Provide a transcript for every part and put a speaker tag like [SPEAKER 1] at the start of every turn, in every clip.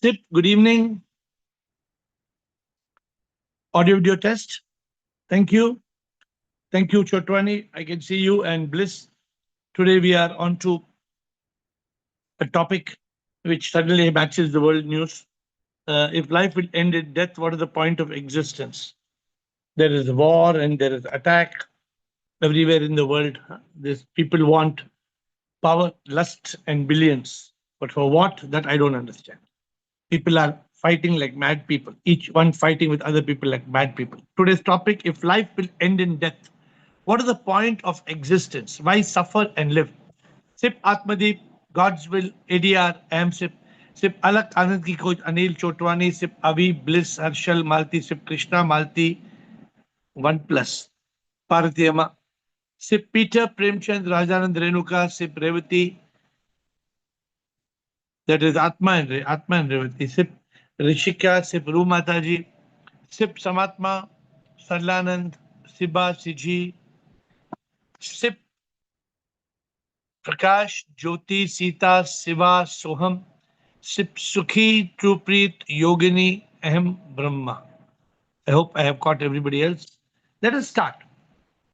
[SPEAKER 1] Sip, good evening. Audio video test. Thank you. Thank you, Chotwani. I can see you and Bliss. Today we are on to a topic which suddenly matches the world news. If life will end in death, what is the point of existence? There is war and there is attack everywhere in the world. These people want power, lust, and billions. But for what? That I don't understand. People are fighting like mad people, each one fighting with other people like mad people. Today's topic: if life will end in death, what is the point of existence? Why suffer and live? Sip Atmadeep, God's Will, ADR, AM Sip, Sip Alak Anand Ki Coach, Anil Chotwani, Sip Avi, Bliss, Harshal, Malti, Sip Krishna, Malti, 1 plus, Paratiyama, Sip Peter, Premchand, Rajanand, Renuka, Sip Revati, that is Atma and Revati, Sip Rishika, Sip Ru Mataji, Sip Samatma, Sarlanand, Siba, Siji, Sip Prakash, Jyoti, Sita, Siva, Soham, Sip Sukhi, Trupreet, Yogini, Ahem, Brahma. I hope I have caught everybody else. Let us start.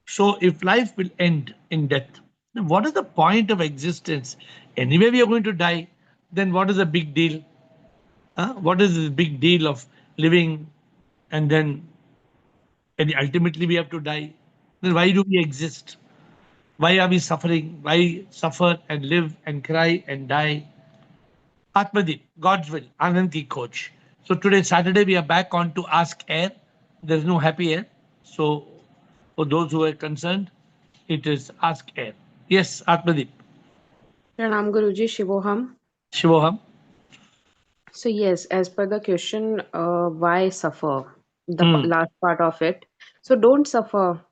[SPEAKER 1] So, if life will end in death, then what is the point of existence? Anyway, we are going to die. Then what is the big deal? What is the big deal of living and then and ultimately we have to die? Then why do we exist? Why are we suffering? Why suffer and live and cry and die? Atmadeep, God's Will, Anand Ki Coach. So today, Saturday, we are back on to Ask AiR. There's no happy air. So for those who are concerned, it is Ask AiR. Yes, Atmadeep.
[SPEAKER 2] Pranam Guruji Shivoham.
[SPEAKER 1] Shivoham.
[SPEAKER 2] So yes, as per the question, why suffer? The
[SPEAKER 1] Hmm.
[SPEAKER 2] last part of it. So don't suffer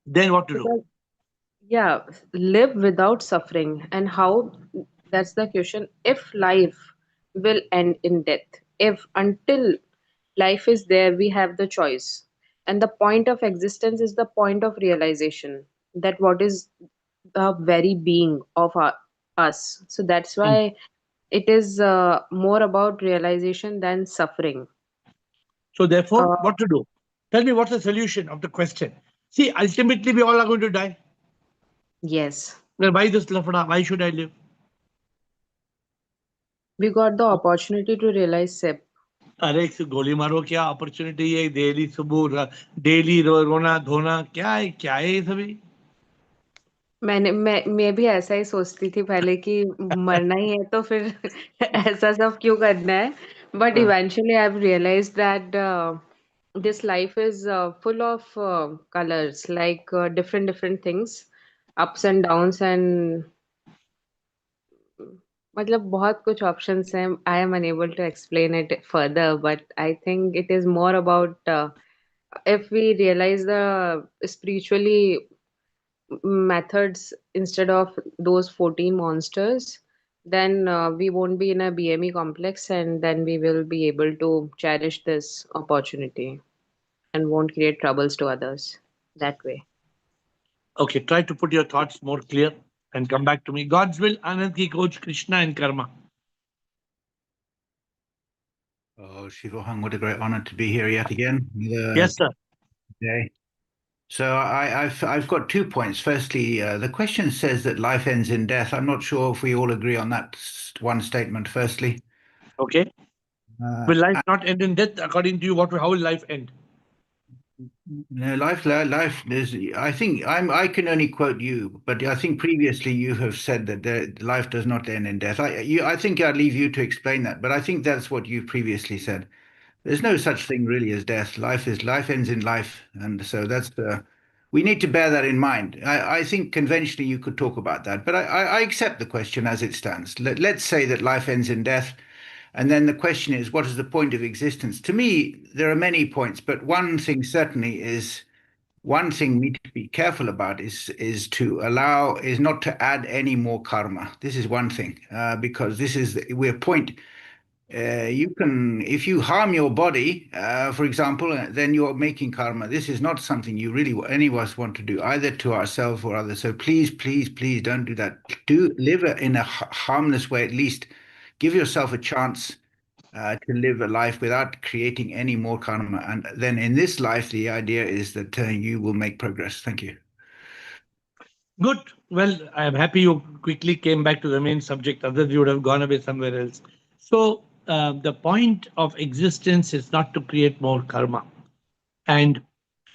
[SPEAKER 1] Then what to do?
[SPEAKER 2] because yeah, live without suffering. And how? That's the question. If life will end in death, if until life is there, we have the choice. And the point of existence is the point of realization that what is the very being of us. So that's
[SPEAKER 1] Hmm.
[SPEAKER 2] why it is more about realization than suffering.
[SPEAKER 1] So therefore,
[SPEAKER 2] Uh,
[SPEAKER 1] what to do? Tell me what's the solution of the question. See, ultimately we all are going to die.
[SPEAKER 2] yes,
[SPEAKER 1] Then why this lafada? Why should I live?
[SPEAKER 2] we got the opportunity to realize SIP.
[SPEAKER 1] अरे गोली मारो क्या opportunity है daily सुबह daily रोना धोना क्या है ये सभी
[SPEAKER 2] मैं भी ऐसा ही सोचती थी पहले कि मरना ही है तो फिर ऐसा सब क्यों करना है बट
[SPEAKER 1] हाँ.
[SPEAKER 2] Eventually I have realised that this life is full of colors like different things ups and downs and मतलब बहुत कुछ options हैं I am unable to explain it further but I think it is more about if we realize the spiritually methods instead of those 14 monsters, then we won't be in a BME complex and then we will be able to cherish this opportunity and won't create troubles to others that way.
[SPEAKER 1] Okay, try to put your thoughts more clear and come back to me. God's will, Anand ki coach, Krishna and Karma.
[SPEAKER 3] Oh, Shivohang, what a great honor to be here yet again.
[SPEAKER 1] Yes, sir.
[SPEAKER 3] Day. So I've got 2 points. Firstly, the question says that life ends in death. I'm not sure if we all agree on that one statement. Firstly,
[SPEAKER 1] Okay.
[SPEAKER 3] uh,
[SPEAKER 1] Will life not end in death according to you? How will life end?
[SPEAKER 3] no, life is. I think I can only quote you, but I think previously you have said that life does not end in death. I think I'd leave you to explain that, but I think that's what you previously said. There's no such thing really as death. Life ends in life, and so that's we need to bear that in mind. I think conventionally you could talk about that, but I accept the question as it stands. Let's say that life ends in death, and then the question is, what is the point of existence? To me, there are many points, but one thing certainly is one thing we need to be careful about is not to add any more karma. This is one thing because this is we're point you can, if you harm your body, for example, then you're making karma. This is not something you really, any of us want to do, either to ourselves or others. So please, please, please don't do that. Do live in a harmless way, at least give yourself a chance to live a life without creating any more karma. And then in this life, the idea is that you will make progress. Thank you.
[SPEAKER 1] Good. Well, I am happy you quickly came back to the main subject. Otherwise, you would have gone away somewhere else. So, the point of existence is not to create more karma, and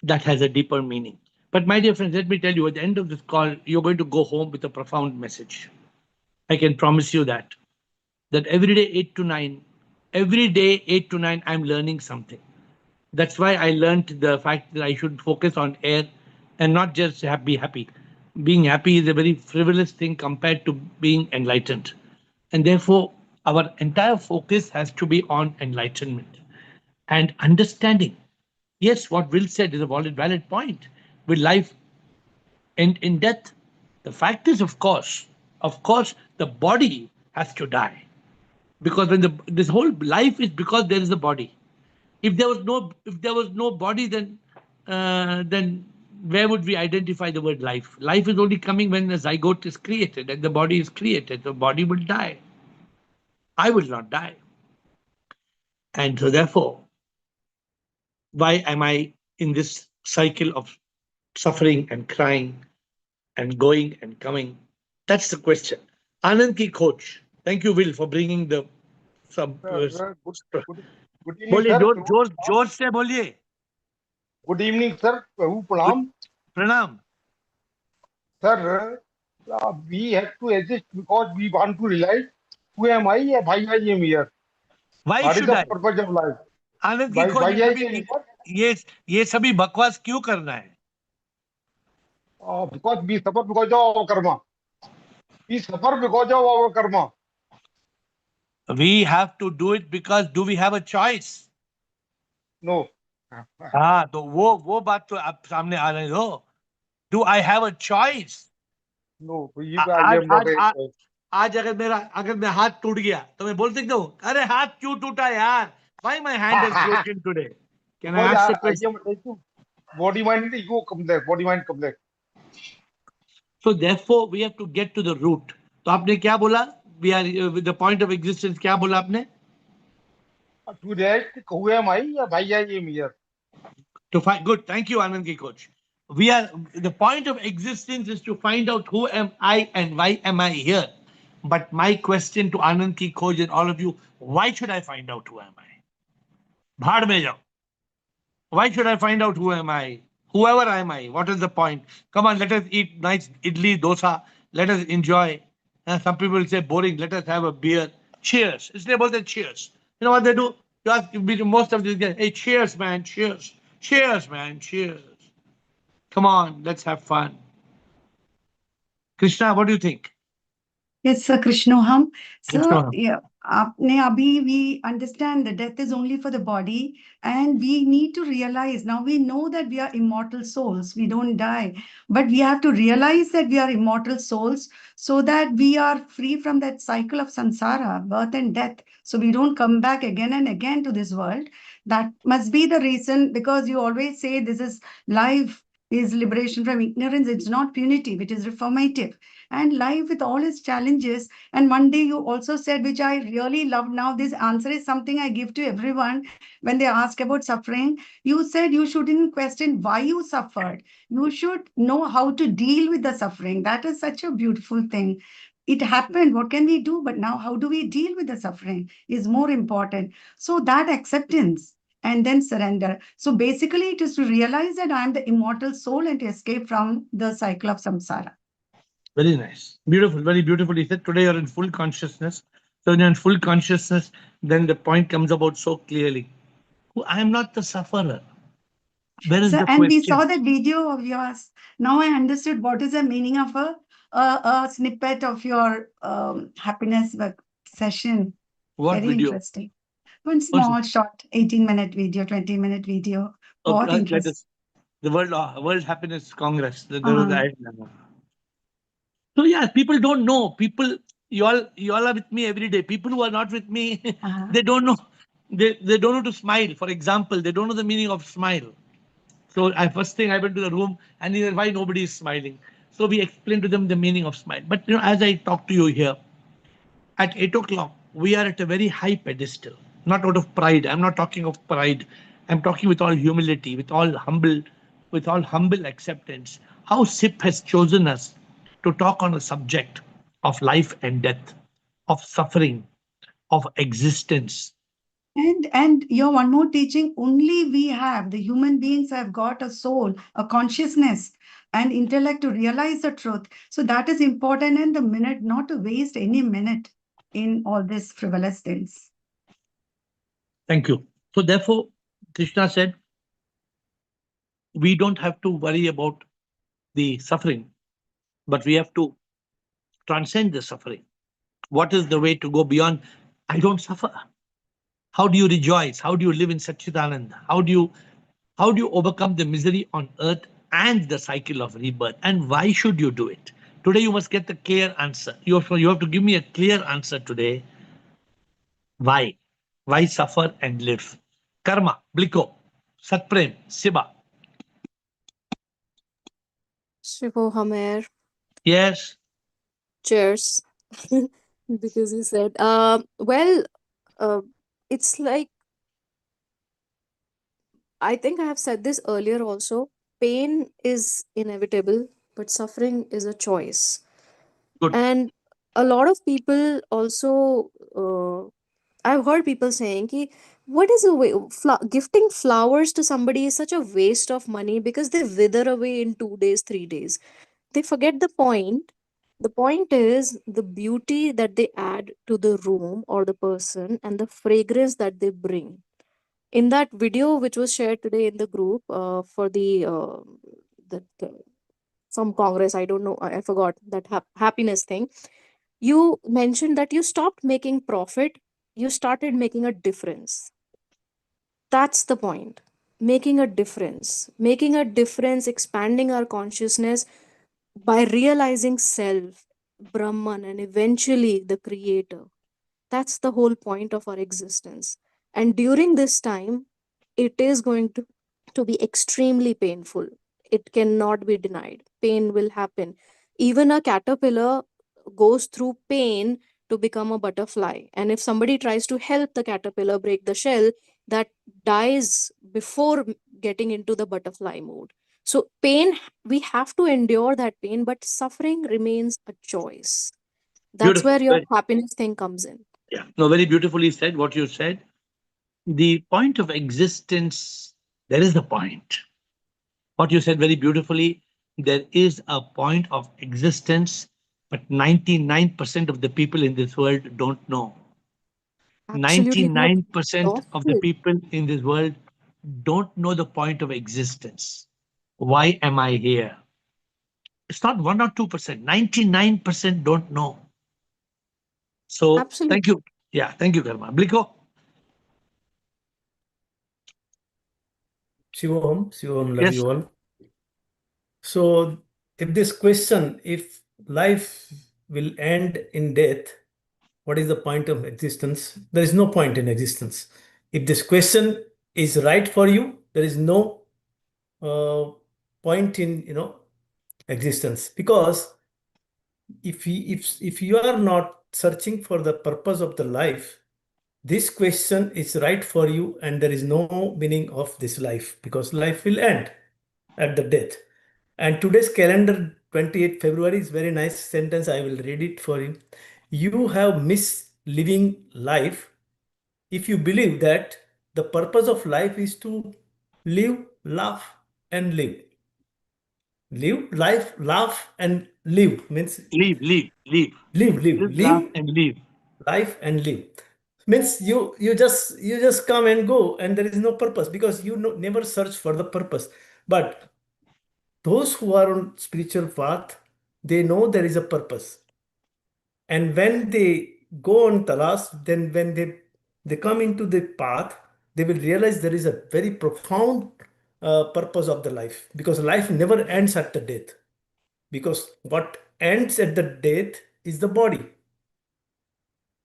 [SPEAKER 1] that has a deeper meaning. But, my dear friends, let me tell you at the end of this call, you're going to go home with a profound message. I can promise you that. That every day, 8 to 9, every day, 8 to 9, I'm learning something. That's why I learned the fact that I should focus on air and not just happy, happy. Being happy is a very frivolous thing compared to being enlightened. And therefore, our entire focus has to be on enlightenment and understanding. Yes, what Will said is a valid point. Will life end in death? The fact is, of course, the body has to die. Because when this whole life is because there is a body. If there was no body, then where would we identify the word life? Life is only coming when the zygote is created and the body is created. The body will die. I will not die. And so therefore, why am I in this cycle of suffering and crying and going and coming? That's the question. Anand ki coach. Thank you, Will, for bringing the sub.
[SPEAKER 4] Sir, good evening,
[SPEAKER 1] बोलिए
[SPEAKER 4] sir.
[SPEAKER 1] जोर जोर जोर से बोलिए.
[SPEAKER 4] Good evening, sir. Prabhu
[SPEAKER 1] Good-
[SPEAKER 4] Pranam.
[SPEAKER 1] प्रणाम.
[SPEAKER 4] Sir, we have to exist because we want to realize who am I or why I am here.
[SPEAKER 1] Why
[SPEAKER 4] What is
[SPEAKER 1] should
[SPEAKER 4] the
[SPEAKER 1] I?
[SPEAKER 4] purpose of life?
[SPEAKER 1] आनंद की
[SPEAKER 4] Why
[SPEAKER 1] खोज
[SPEAKER 4] I am here?
[SPEAKER 1] ये सभी बकवास क्यों करना है?
[SPEAKER 4] Because we suffer because of our karma. We suffer because of our karma.
[SPEAKER 1] We have to do it because do we have a choice?
[SPEAKER 4] No.
[SPEAKER 1] हाँ, तो वो बात तो आप सामने आ रहे हो. Do I have a choice?
[SPEAKER 4] No.
[SPEAKER 1] Uh-
[SPEAKER 4] I
[SPEAKER 1] आज
[SPEAKER 4] am not
[SPEAKER 1] आज
[SPEAKER 4] a.
[SPEAKER 1] आज आज अगर मैं हाथ टूट गया तो मैं बोल सकता हूँ अरे हाथ क्यों टूटा यार? Why my hand is broken today? Can I
[SPEAKER 4] Because
[SPEAKER 1] ask the
[SPEAKER 4] I
[SPEAKER 1] question?
[SPEAKER 4] am a body mind ego complex. Body mind complex.
[SPEAKER 1] So therefore we have to get to the root. तो आपने क्या बोला? We are with the point of existence. क्या बोला आपने?
[SPEAKER 4] To realize who am I or why I am here.
[SPEAKER 1] To find good. Thank you, Anand ki coach. We are the point of existence is to find out who am I and why am I here. But my question to Anand ki coach and all of you, why should I find out who am I? भाड़ में जाओ. Why should I find out who am I? Whoever am I? What is the point? Come on, let us eat nice idli, dosa. Let us enjoy. Some people say boring. Let us have a beer. Cheers. Isn't about that cheers? You know what they do? You ask most of these guys, hey, cheers, man, cheers. Cheers, man, cheers. Come on, let's have fun. Krishna, what do you think?
[SPEAKER 5] Yes, sir, Krishnoham. So,
[SPEAKER 1] Krishna.
[SPEAKER 5] yeah, आपने अभी we understand that death is only for the body, and we need to realize now we know that we are immortal souls. We don't die, but we have to realize that we are immortal souls so that we are free from that cycle of samsara, birth and death. So we don't come back again and again to this world. That must be the reason because you always say this is life is liberation from ignorance. It's not punitive, it is reformative and life with all its challenges. And one day you also said, which I really love now, this answer is something I give to everyone when they ask about suffering. You said you shouldn't question why you suffered. You should know how to deal with the suffering. That is such a beautiful thing. It happened. What can we do? But now, how do we deal with the suffering is more important. So, that acceptance and then surrender. So, basically, it is to realize that I am the immortal soul and to escape from the cycle of samsara.
[SPEAKER 1] Very nice. Beautiful, very beautiful. He said today you're in full consciousness. So when you're in full consciousness, then the point comes about so clearly. I am not the sufferer. Where is
[SPEAKER 5] So,
[SPEAKER 1] the
[SPEAKER 5] and we saw
[SPEAKER 1] question?
[SPEAKER 5] that video of yours. Now I understood what is the meaning of a snippet of your happiness work session.
[SPEAKER 1] What
[SPEAKER 5] Very
[SPEAKER 1] video?
[SPEAKER 5] interesting. One
[SPEAKER 1] What's it?
[SPEAKER 5] small, short, 18-minute video, 20-minute video.
[SPEAKER 1] Okay,
[SPEAKER 5] What
[SPEAKER 1] let
[SPEAKER 5] interesting.
[SPEAKER 1] us. The World Happiness Congress. There was
[SPEAKER 5] Uh,
[SPEAKER 1] the. So yeah, people don't know. People, you all are with me every day. People who are not with me,
[SPEAKER 5] uh,
[SPEAKER 1] they don't know. They don't know to smile. For example, they don't know the meaning of smile. So I first thing I went to the room and he said, why nobody is smiling? So we explained to them the meaning of smile. But as I talk to you here, at 8 o'clock, we are at a very high pedestal, not out of pride. I'm not talking of pride. I'm talking with all humility, with all humble acceptance. How SIP has chosen us to talk on a subject of life and death, of suffering, of existence.
[SPEAKER 5] And your one more teaching, only we have, the human beings have got a soul, a consciousness and intellect to realize the truth. So that is important in the minute, not to waste any minute in all these frivolous things.
[SPEAKER 1] Thank you. So therefore, Krishna said, we don't have to worry about the suffering, but we have to transcend the suffering. What is the way to go beyond? I don't suffer. How do you rejoice? How do you live in Satchitananda? How do you overcome the misery on earth and the cycle of rebirth? And why should you do it? Today you must get the clear answer. You have to give me a clear answer today. Why? Why suffer and live? Karma, Bliko, Satprem, Siba.
[SPEAKER 6] Shivoham AiR.
[SPEAKER 1] Yes.
[SPEAKER 6] Cheers. Because you said, well, uh, it's like, I think I have said this earlier also. Pain is inevitable, but suffering is a choice.
[SPEAKER 1] Good.
[SPEAKER 6] And a lot of people also, I've heard people saying, ki, what is a way, gifting flowers to somebody is such a waste of money because they wither away in 2 days, 3 days. They forget the point. The point is the beauty that they add to the room or the person and the fragrance that they bring. In that video which was shared today in the group for the some congress, I don't know, I forgot that happiness thing. You mentioned that you stopped making profit, you started making a difference. That's the point. Making a difference, expanding our consciousness by realizing self, Brahman, and eventually the creator. That's the whole point of our existence. And during this time, it is going to be extremely painful. It cannot be denied. Pain will happen. Even a caterpillar goes through pain to become a butterfly. And if somebody tries to help the caterpillar break the shell, that dies before getting into the butterfly mode. So, pain, we have to endure that pain, but suffering remains a choice. That's
[SPEAKER 1] Beautiful.
[SPEAKER 6] where your happiness thing comes in.
[SPEAKER 1] Yeah. No, very beautifully said what you said. The point of existence, there is the point. What you said very beautifully, there is a point of existence, but 99% of the people in this world don't know.
[SPEAKER 6] Absolutely, they have
[SPEAKER 1] 99%
[SPEAKER 6] lost
[SPEAKER 1] of the
[SPEAKER 6] it.
[SPEAKER 1] people in this world don't know the point of existence. Why am I here? It's not 1 or 2%. 99% don't know. So
[SPEAKER 6] Absolutely.
[SPEAKER 1] thank you. Yeah, thank you, Karma. Bliko?
[SPEAKER 7] Shivam, love
[SPEAKER 1] Yes.
[SPEAKER 7] you all. So, if this question, if life will end in death, what is the point of existence? There is no point in existence. If this question is right for you, there is no uh, point in existence, because if you are not searching for the purpose of the life, this question is right for you, and there is no meaning of this life, because life will end at the death. And today's calendar, 28th February, is very nice sentence. I will read it for you. You have missed living life if you believe that the purpose of life is to live, laugh, and live. Live, life, laugh, and live means
[SPEAKER 1] Leave, leave, leave. Live, laugh,
[SPEAKER 7] live,
[SPEAKER 1] and leave.
[SPEAKER 7] life, and live means you just come and go, and there is no purpose, because you never search for the purpose. But those who are on spiritual path, they know there is a purpose, and when they go on talas, then when they come into the path, they will realize there is a very profound purpose of the life, because life never ends at the death, because what ends at the death is the body,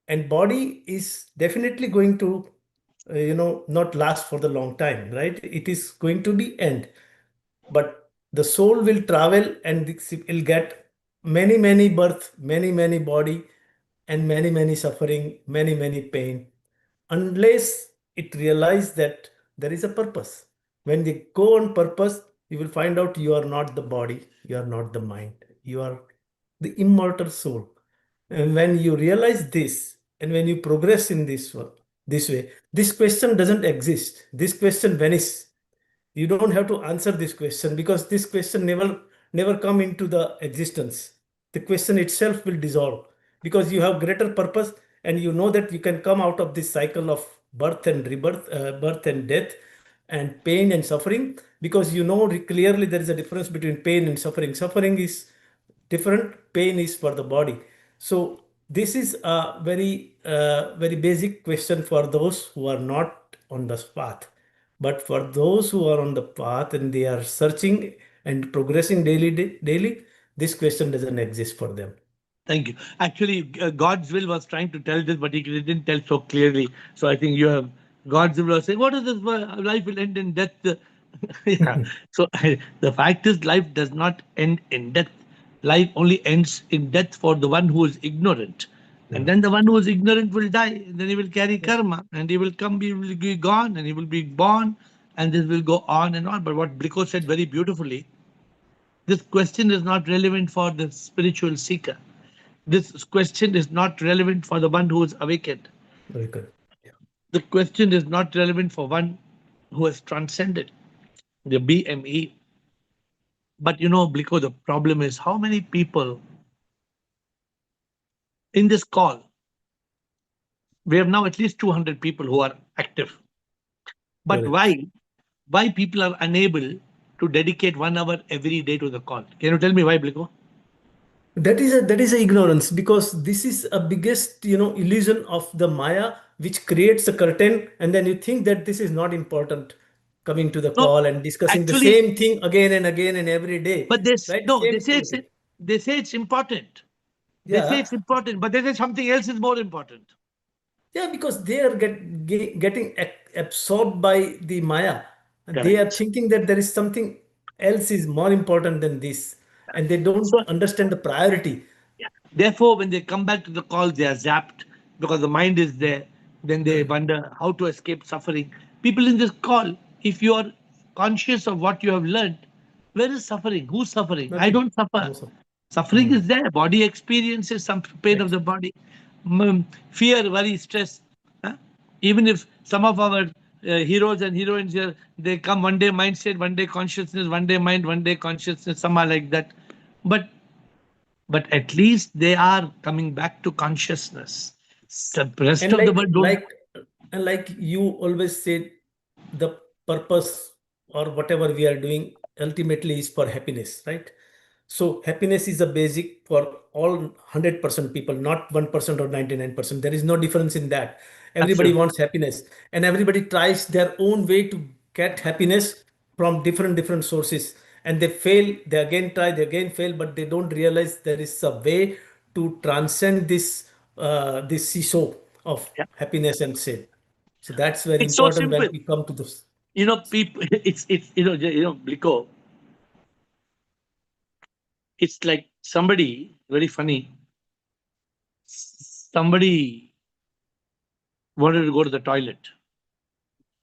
[SPEAKER 7] and body is definitely going to not last for the long time, right? It is going to be end, but the soul will travel, and it will get many birth, many body, and many suffering, many pain, unless it realize that there is a purpose. When they go on purpose, you will find out you are not the body, you are not the mind, you are the immortal soul. And when you realize this, and when you progress in this way, this question doesn't exist. This question vanishes. You don't have to answer this question because this question never come into the existence. The question itself will dissolve because you have greater purpose, and you know that you can come out of this cycle of birth and rebirth, birth and death, and pain and suffering, because you know clearly there is a difference between pain and suffering. Suffering is different, pain is for the body. So this is a very basic question for those who are not on the path. But for those who are on the path and they are searching and progressing daily, this question doesn't exist for them.
[SPEAKER 1] Thank you. Actually, God's will was trying to tell this, but he didn't tell so clearly. So I think you have God's will was saying, "What is this? Life will end in death." Yeah. So the fact is, life does not end in death. Life only ends in death for the one who is ignorant. And
[SPEAKER 7] Yeah.
[SPEAKER 1] then the one who is ignorant will die. And then he will carry karma, and he will come, he will be gone, and he will be born, and this will go on and on. But what Bliko said very beautifully, this question is not relevant for the spiritual seeker. This question is not relevant for the one who is awakened.
[SPEAKER 7] Very good. Yeah.
[SPEAKER 1] The question is not relevant for one who has transcended the BME. But you know, Bliko, the problem is how many people in this call, we have now at least 200 people who are active. But
[SPEAKER 7] Correct.
[SPEAKER 1] why people are unable to dedicate 1 hour every day to the call? Can you tell me why, Bliko?
[SPEAKER 7] That is a ignorance, because this is a biggest illusion of the Maya, which creates a curtain, and then you think that this is not important, coming to the
[SPEAKER 1] No,
[SPEAKER 7] call and discussing the
[SPEAKER 1] actually,
[SPEAKER 7] same thing again and again and every day,
[SPEAKER 1] but this
[SPEAKER 7] right?
[SPEAKER 1] no,
[SPEAKER 7] Same thing.
[SPEAKER 1] they say it's important. They say
[SPEAKER 7] Yeah.
[SPEAKER 1] it's important, but they say something else is more important.
[SPEAKER 7] Yeah, because they are getting absorbed by the Maya. They are
[SPEAKER 1] Correct.
[SPEAKER 7] thinking that there is something else is more important than this, and they don't
[SPEAKER 1] So
[SPEAKER 7] understand the priority.
[SPEAKER 1] yeah. Therefore, when they come back to the call, they are zapped because the mind is there. Then they
[SPEAKER 7] Correct.
[SPEAKER 1] wonder how to escape suffering. People in this call, if you are conscious of what you have learned, where is suffering? Who's suffering? I
[SPEAKER 7] Nothing.
[SPEAKER 1] don't suffer.
[SPEAKER 7] No, sir.
[SPEAKER 1] Suffering
[SPEAKER 7] Hmm.
[SPEAKER 1] is there. Body experiences some pain of
[SPEAKER 7] Right.
[SPEAKER 1] the body, fear, worry, stress. Huh? Even if some of our heroes and heroines here, they come one day mindset, one day consciousness, one day mind, one day consciousness, some are like that. But but at least they are coming back to consciousness. The rest
[SPEAKER 7] And
[SPEAKER 1] of the
[SPEAKER 7] like
[SPEAKER 1] world don't.
[SPEAKER 7] like and like you always said, the purpose or whatever we are doing ultimately is for happiness, right? So happiness is a basic for all 100% people, not 1% or 99%. There is no difference in that. Everybody
[SPEAKER 1] Absolutely.
[SPEAKER 7] wants happiness, and everybody tries their own way to get happiness from different sources. And they fail, they again try, they again fail, but they don't realize there is a way to transcend this seesaw of
[SPEAKER 1] Yeah.
[SPEAKER 7] happiness and sin. So that's very
[SPEAKER 1] It's so
[SPEAKER 7] important
[SPEAKER 1] simple.
[SPEAKER 7] when we come to this.
[SPEAKER 1] You know, people. It's Bliko. It's like somebody very funny. Somebody wanted to go to the toilet,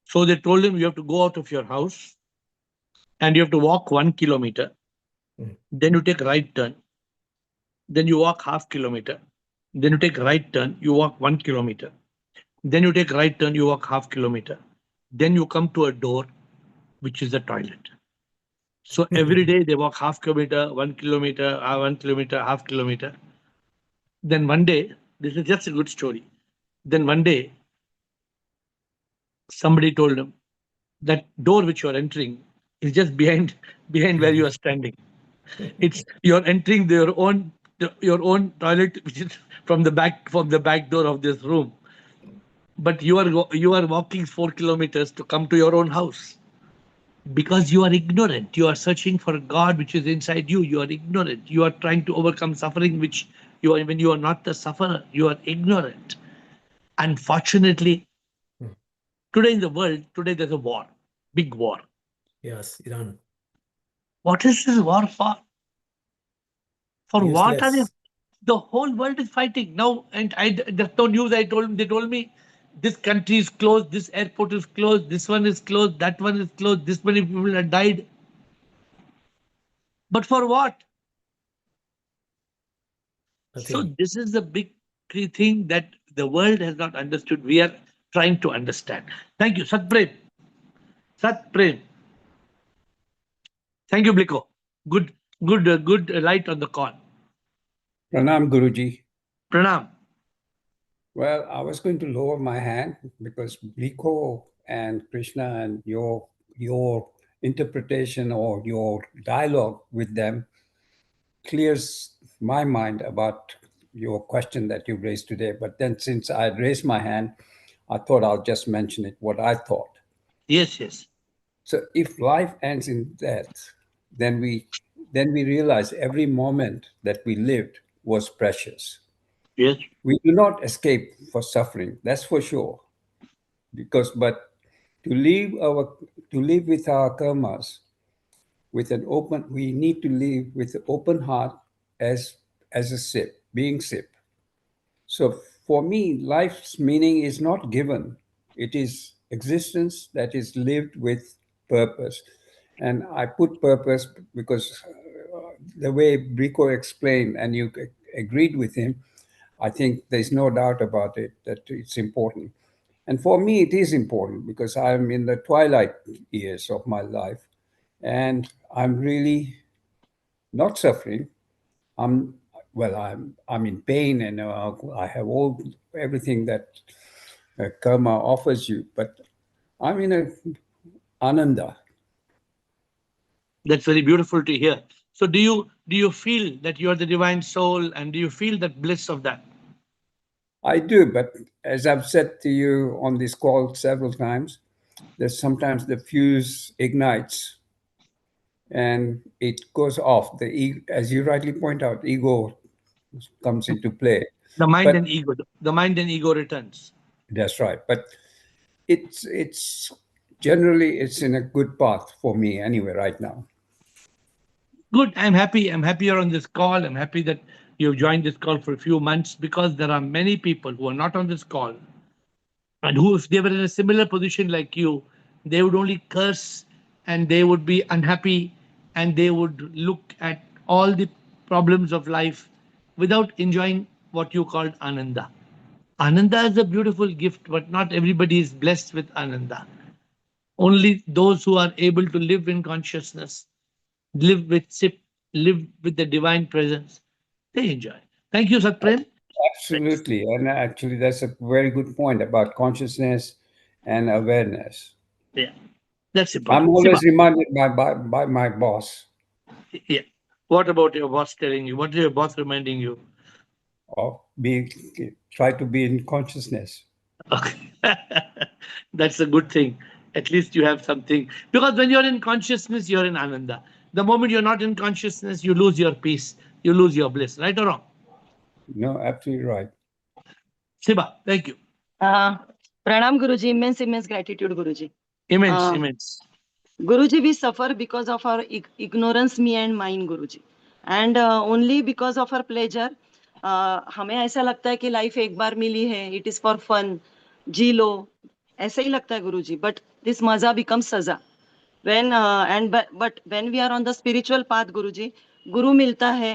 [SPEAKER 1] so they told him you have to go out of your house and you have to walk 1 kilometer.
[SPEAKER 7] Mm.
[SPEAKER 1] Then you take right turn. Then you walk half kilometer. Then you take right turn. You walk 1 kilometer. Then you take right turn. You walk half kilometer. Then you come to a door, which is the toilet. So every day they walk half kilometer, 1 kilometer, 1 kilometer, half kilometer. Then one day, this is just a good story. Then one day, somebody told him that door which you are entering is just behind where you are standing. It's you're entering your own toilet, which is from the back door of this room. But you are walking 4 kilometers to come to your own house. Because you are ignorant, you are searching for God which is inside you. You are ignorant, you are trying to overcome suffering, which you are, when you are not the sufferer, you are ignorant. Unfortunately, today in the world, today there's a war, big war.
[SPEAKER 7] Yes, Iran.
[SPEAKER 1] What is this war for? For what are they?
[SPEAKER 7] Useless.
[SPEAKER 1] The whole world is fighting now, and there's no news. They told me this country is closed, this airport is closed, this one is closed, that one is closed, this many people have died. But for what? So
[SPEAKER 7] Nothing.
[SPEAKER 1] this is the big thing that the world has not understood. We are trying to understand. Thank you, Satprem. Satprem. Thank you, Bliko. Good light on the call.
[SPEAKER 8] Pranam Guruji.
[SPEAKER 1] Pranam.
[SPEAKER 8] Well, I was going to lower my hand because Biko and Krishna and your interpretation or your dialogue with them clears my mind about your question that you raised today. But then since I raised my hand, I thought I'll just mention it, what I thought.
[SPEAKER 1] Yes, yes.
[SPEAKER 8] So if life ends in death, then we realize every moment that we lived was precious.
[SPEAKER 1] Yes.
[SPEAKER 8] We do not escape for suffering, that's for sure. But to live with our karmas with an open, we need to live with an open heart as a sip, being sip. So for me, life's meaning is not given; it is existence that is lived with purpose. And I put purpose because the way Brico explained, and you agreed with him, I think there's no doubt about it that it's important. And for me, it is important because I'm in the twilight years of my life and I'm really not suffering. I'm I'm in pain and I have everything that karma offers you, but I'm in a ananda.
[SPEAKER 1] That's very beautiful to hear. So do you feel that you are the divine soul, and do you feel that bliss of that?
[SPEAKER 8] I do, but as I've said to you on this call several times, that sometimes the fuse ignites and it goes off. As you rightly point out, ego comes into play.
[SPEAKER 1] The mind
[SPEAKER 8] But
[SPEAKER 1] and ego. The mind and ego returns.
[SPEAKER 8] that's right. But it's generally it's in a good path for me anyway right now.
[SPEAKER 1] Good. I'm happy. I'm happy you're on this call. I'm happy that you've joined this call for a few months, because there are many people who are not on this call, and who, if they were in a similar position like you, they would only curse, and they would be unhappy, and they would look at all the problems of life without enjoying what you called Ananda. Ananda is a beautiful gift, but not everybody is blessed with Ananda. Only those who are able to live in consciousness, live with SIP, live with the divine presence, they enjoy. Thank you, Satprem.
[SPEAKER 8] Absolutely. And actually that's a very good point about consciousness and awareness.
[SPEAKER 1] Yeah, that's
[SPEAKER 8] I'm
[SPEAKER 1] important. Siba,
[SPEAKER 8] always reminded by my boss
[SPEAKER 1] yeah. What about your boss telling you? What is your boss reminding you?
[SPEAKER 8] of being try to be in consciousness.
[SPEAKER 1] Okay. That's a good thing. At least you have something. Because when you're in consciousness, you're in Ananda. The moment you're not in consciousness, you lose your peace, you lose your bliss. Right or wrong?
[SPEAKER 8] No, absolutely right.
[SPEAKER 1] Siba, thank you.
[SPEAKER 9] Uh, Pranam Guruji, immense gratitude, Guruji.
[SPEAKER 1] Immense,
[SPEAKER 9] Uh,
[SPEAKER 1] immense.
[SPEAKER 9] Guruji, we suffer because of our ignorance, me and mine, Guruji. And only because of our pleasure, हमें ऐसा लगता है कि life एक बार मिली है, it is for fun, जी लो, ऐसा ही लगता है गुरुजी. बट दिस मजा बिकम्स सजा when but when we are on the spiritual path, Guruji, गुरु मिलता है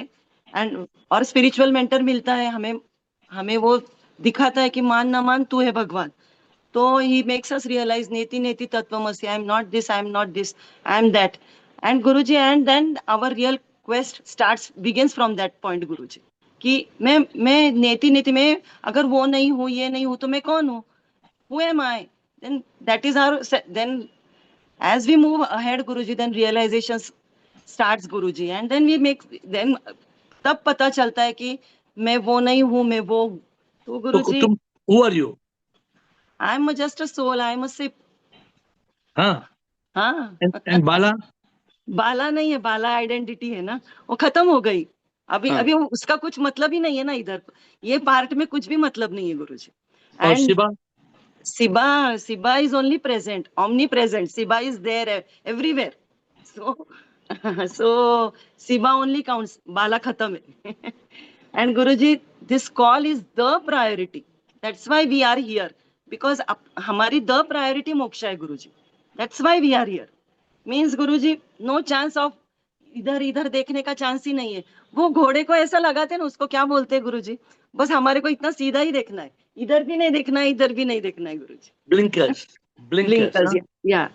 [SPEAKER 9] एंड और स्पिरिचुअल मेंटर मिलता है हमें. हमें वो दिखाता है कि मान ना मान तू है भगवान. So he makes us realize neti neti tattvamasi. I am not this, I am not this, I am that. And Guruji, and then our real quest begins from that point, Guruji. कि मैं नेति नेति में अगर वो नहीं हूँ, ये नहीं हूँ, तो मैं कौन हूँ? Who am I? Then that is our, then as we move ahead, Guruji, then realizations starts, Guruji, and then we make, then तब पता चलता है कि मैं वो नहीं हूँ, मैं वो. तो
[SPEAKER 1] So,
[SPEAKER 9] Guruji,
[SPEAKER 1] who are you?
[SPEAKER 9] I am just a soul, I am a sip.
[SPEAKER 1] Huh?
[SPEAKER 9] हाँ.
[SPEAKER 1] And Bala?
[SPEAKER 9] बाला नहीं है, बाला आइडेंटिटी है ना, वो खत्म हो गई. अभी
[SPEAKER 1] हाँ.
[SPEAKER 9] अभी उसका कुछ मतलब ही नहीं है ना इधर. ये पार्ट में कुछ भी मतलब नहीं है, गुरुजी.
[SPEAKER 1] Or
[SPEAKER 9] and
[SPEAKER 1] Siba?
[SPEAKER 9] Siba is only present, omnipresent. Siba is there everywhere. So so Siba only counts. Bala khatam hai. And Guruji, this call is the priority. That's why we are here. Because hamari the priority moksha hai, Guruji. That's why we are here. Means Guruji, no chance of इधर इधर देखने का chance ही नहीं है. वो घोड़े को ऐसा लगाते हैं ना, उसको क्या बोलते हैं गुरुजी? बस हमारे को इतना सीधा ही देखना है, इधर भी नहीं देखना है, इधर भी नहीं देखना है गुरुजी.
[SPEAKER 1] Blinkers.
[SPEAKER 9] Blinkers,
[SPEAKER 1] Huh?
[SPEAKER 9] yeah.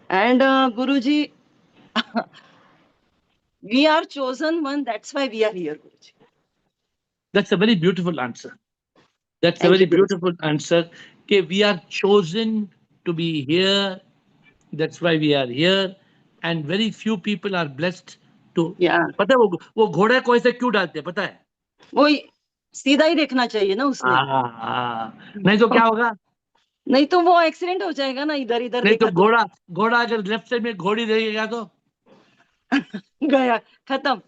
[SPEAKER 9] And Guruji, we are chosen one. That's why we are here, Guruji.
[SPEAKER 1] That's a very beautiful answer. That's a
[SPEAKER 9] Thank
[SPEAKER 1] very
[SPEAKER 9] you, Guruji.
[SPEAKER 1] beautiful answer. Okay, we are chosen to be here. That's why we are here. And very few people are blessed to.
[SPEAKER 9] Yeah.
[SPEAKER 1] पता है वो घोड़े को ऐसे क्यों डालते हैं पता है?
[SPEAKER 9] वो सीधा ही देखना चाहिए ना उसमें.
[SPEAKER 1] नहीं तो क्या होगा?
[SPEAKER 9] नहीं तो वो एक्सीडेंट हो जाएगा ना, इधर इधर
[SPEAKER 1] नहीं तो
[SPEAKER 9] देखा
[SPEAKER 1] घोड़ा अगर लेफ्ट साइड में घोड़ी रहेगा तो
[SPEAKER 9] गया, खत्म.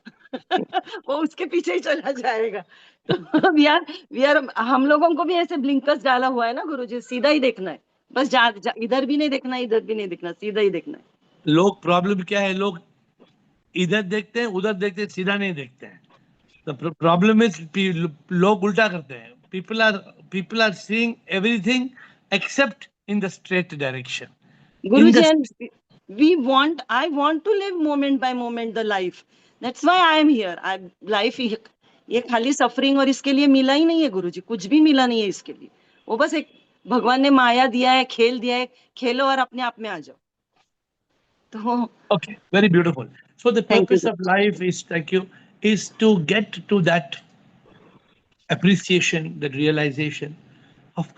[SPEAKER 9] वो उसके पीछे ही चला जाएगा. तो वी आर हम लोगों को भी ऐसे ब्लिंकर्स डाला हुआ है ना गुरुजी, सीधा ही देखना है. बस इधर भी नहीं देखना, इधर भी नहीं देखना, सीधा ही देखना है.
[SPEAKER 1] लोग प्रॉब्लम क्या है, लोग इधर देखते हैं उधर देखते हैं, सीधा नहीं देखते हैं. The problem is लोग उल्टा करते हैं. People are seeing everything except in the straight direction.
[SPEAKER 9] Guruji, and I want to live moment by moment the life. That's why I am here. Life ये खाली सफरिंग और इसके लिए मिला ही नहीं है गुरुजी, कुछ भी मिला नहीं है इसके लिए. वो बस एक भगवान ने माया दिया है, खेल दिया है, खेलो और अपने आप में आ जाओ. तो
[SPEAKER 1] okay, very beautiful. So the
[SPEAKER 9] Thank
[SPEAKER 1] purpose
[SPEAKER 9] you.
[SPEAKER 1] of life is to get to that appreciation, that realization of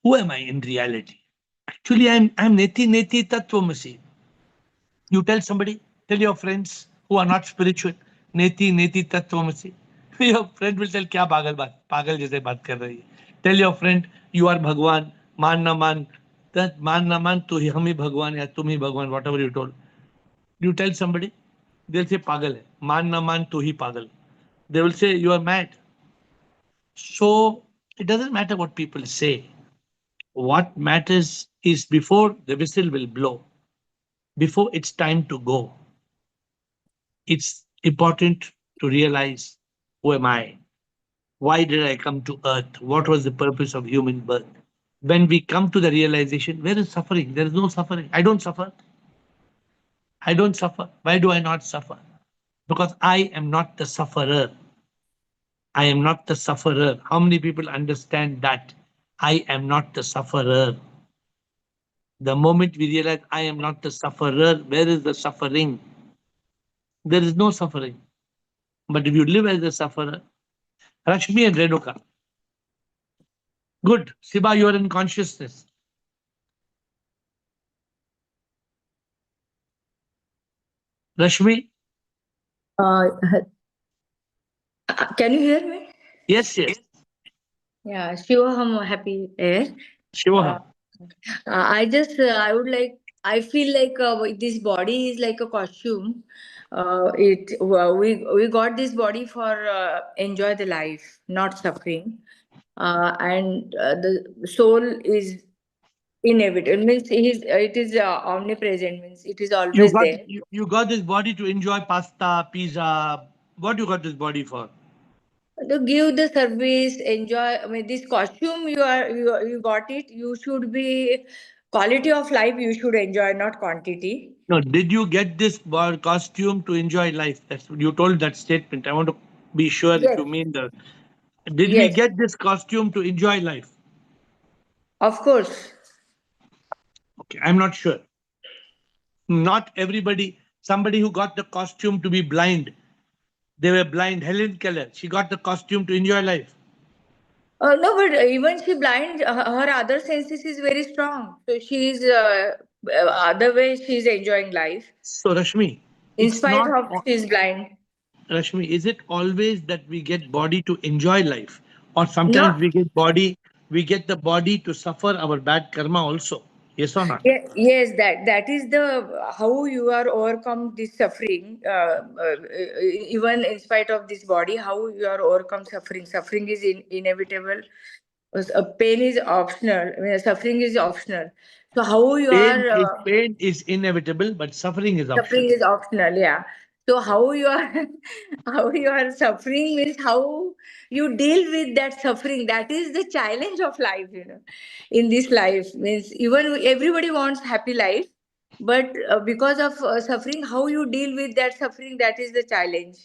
[SPEAKER 1] who am I in reality. Actually, I'm Neti Neti Tattvamasi. You tell somebody, tell your friends who are not spiritual, Neti Neti Tattvamasi. Your friend will tell, क्या पागल जैसे बात कर रही है. Tell your friend, you are Bhagwan, मान ना मान, that मान ना मान तो हम ही भगवान या तुम ही भगवान, whatever you told. You tell somebody, they'll say पागल है, मान ना मान तो ही पागल. They will say you are mad. So it doesn't matter what people say. What matters is before the whistle will blow, before it's time to go, it's important to realize, who am I? Why did I come to earth? What was the purpose of human birth? When we come to the realization, where is suffering? There is no suffering. I don't suffer. I don't suffer. Why do I not suffer? Because I am not the sufferer. I am not the sufferer. How many people understand that? I am not the sufferer. The moment we realize I am not the sufferer, where is the suffering? There is no suffering. But if you live as a sufferer, Rashmi and Renuka. Good. Siba, you are in consciousness. Rashmi?
[SPEAKER 10] Can you hear me?
[SPEAKER 1] Yes, yes.
[SPEAKER 10] Yeah, sure. I'm happy here.
[SPEAKER 1] Shiva.
[SPEAKER 10] I would like. I feel like this body is like a costume. We got this body for enjoy the life, not suffering. And the soul is inevitable. Means it is omnipresent. Means it is always there.
[SPEAKER 1] You got this body to enjoy pasta, pizza. What you got this body for?
[SPEAKER 10] To give the service, enjoy. I mean, this costume you got it. You should be quality of life. You should enjoy, not quantity.
[SPEAKER 1] No, did you get this costume to enjoy life? That's you told that statement. I want to be sure if
[SPEAKER 10] Yes.
[SPEAKER 1] you mean that. Did we
[SPEAKER 10] Yes.
[SPEAKER 1] get this costume to enjoy life?
[SPEAKER 10] Of course.
[SPEAKER 1] Okay, I'm not sure. Not everybody. Somebody who got the costume to be blind. They were blind. Helen Keller. She got the costume to enjoy life.
[SPEAKER 10] No, but even she blind, her other senses is very strong. So she is other way she is enjoying life.
[SPEAKER 1] So Rashmi,
[SPEAKER 10] In
[SPEAKER 1] it's
[SPEAKER 10] spite
[SPEAKER 1] not.
[SPEAKER 10] of she is blind.
[SPEAKER 1] Rashmi, is it always that we get body to enjoy life, or sometimes
[SPEAKER 10] No.
[SPEAKER 1] we get the body to suffer our bad karma also? Yes or not?
[SPEAKER 10] Yes, that is the how you are overcome this suffering. Even in spite of this body, how you are overcome suffering. Suffering is inevitable. Pain is optional. I mean, suffering is optional. So how you are
[SPEAKER 1] Pain is inevitable, but suffering is
[SPEAKER 10] suffering
[SPEAKER 1] optional.
[SPEAKER 10] is optional. Yeah. So how you are how you are suffering means how you deal with that suffering. That is the challenge of life, in this life. Means even everybody wants happy life, but because of suffering, how you deal with that suffering, that is the challenge.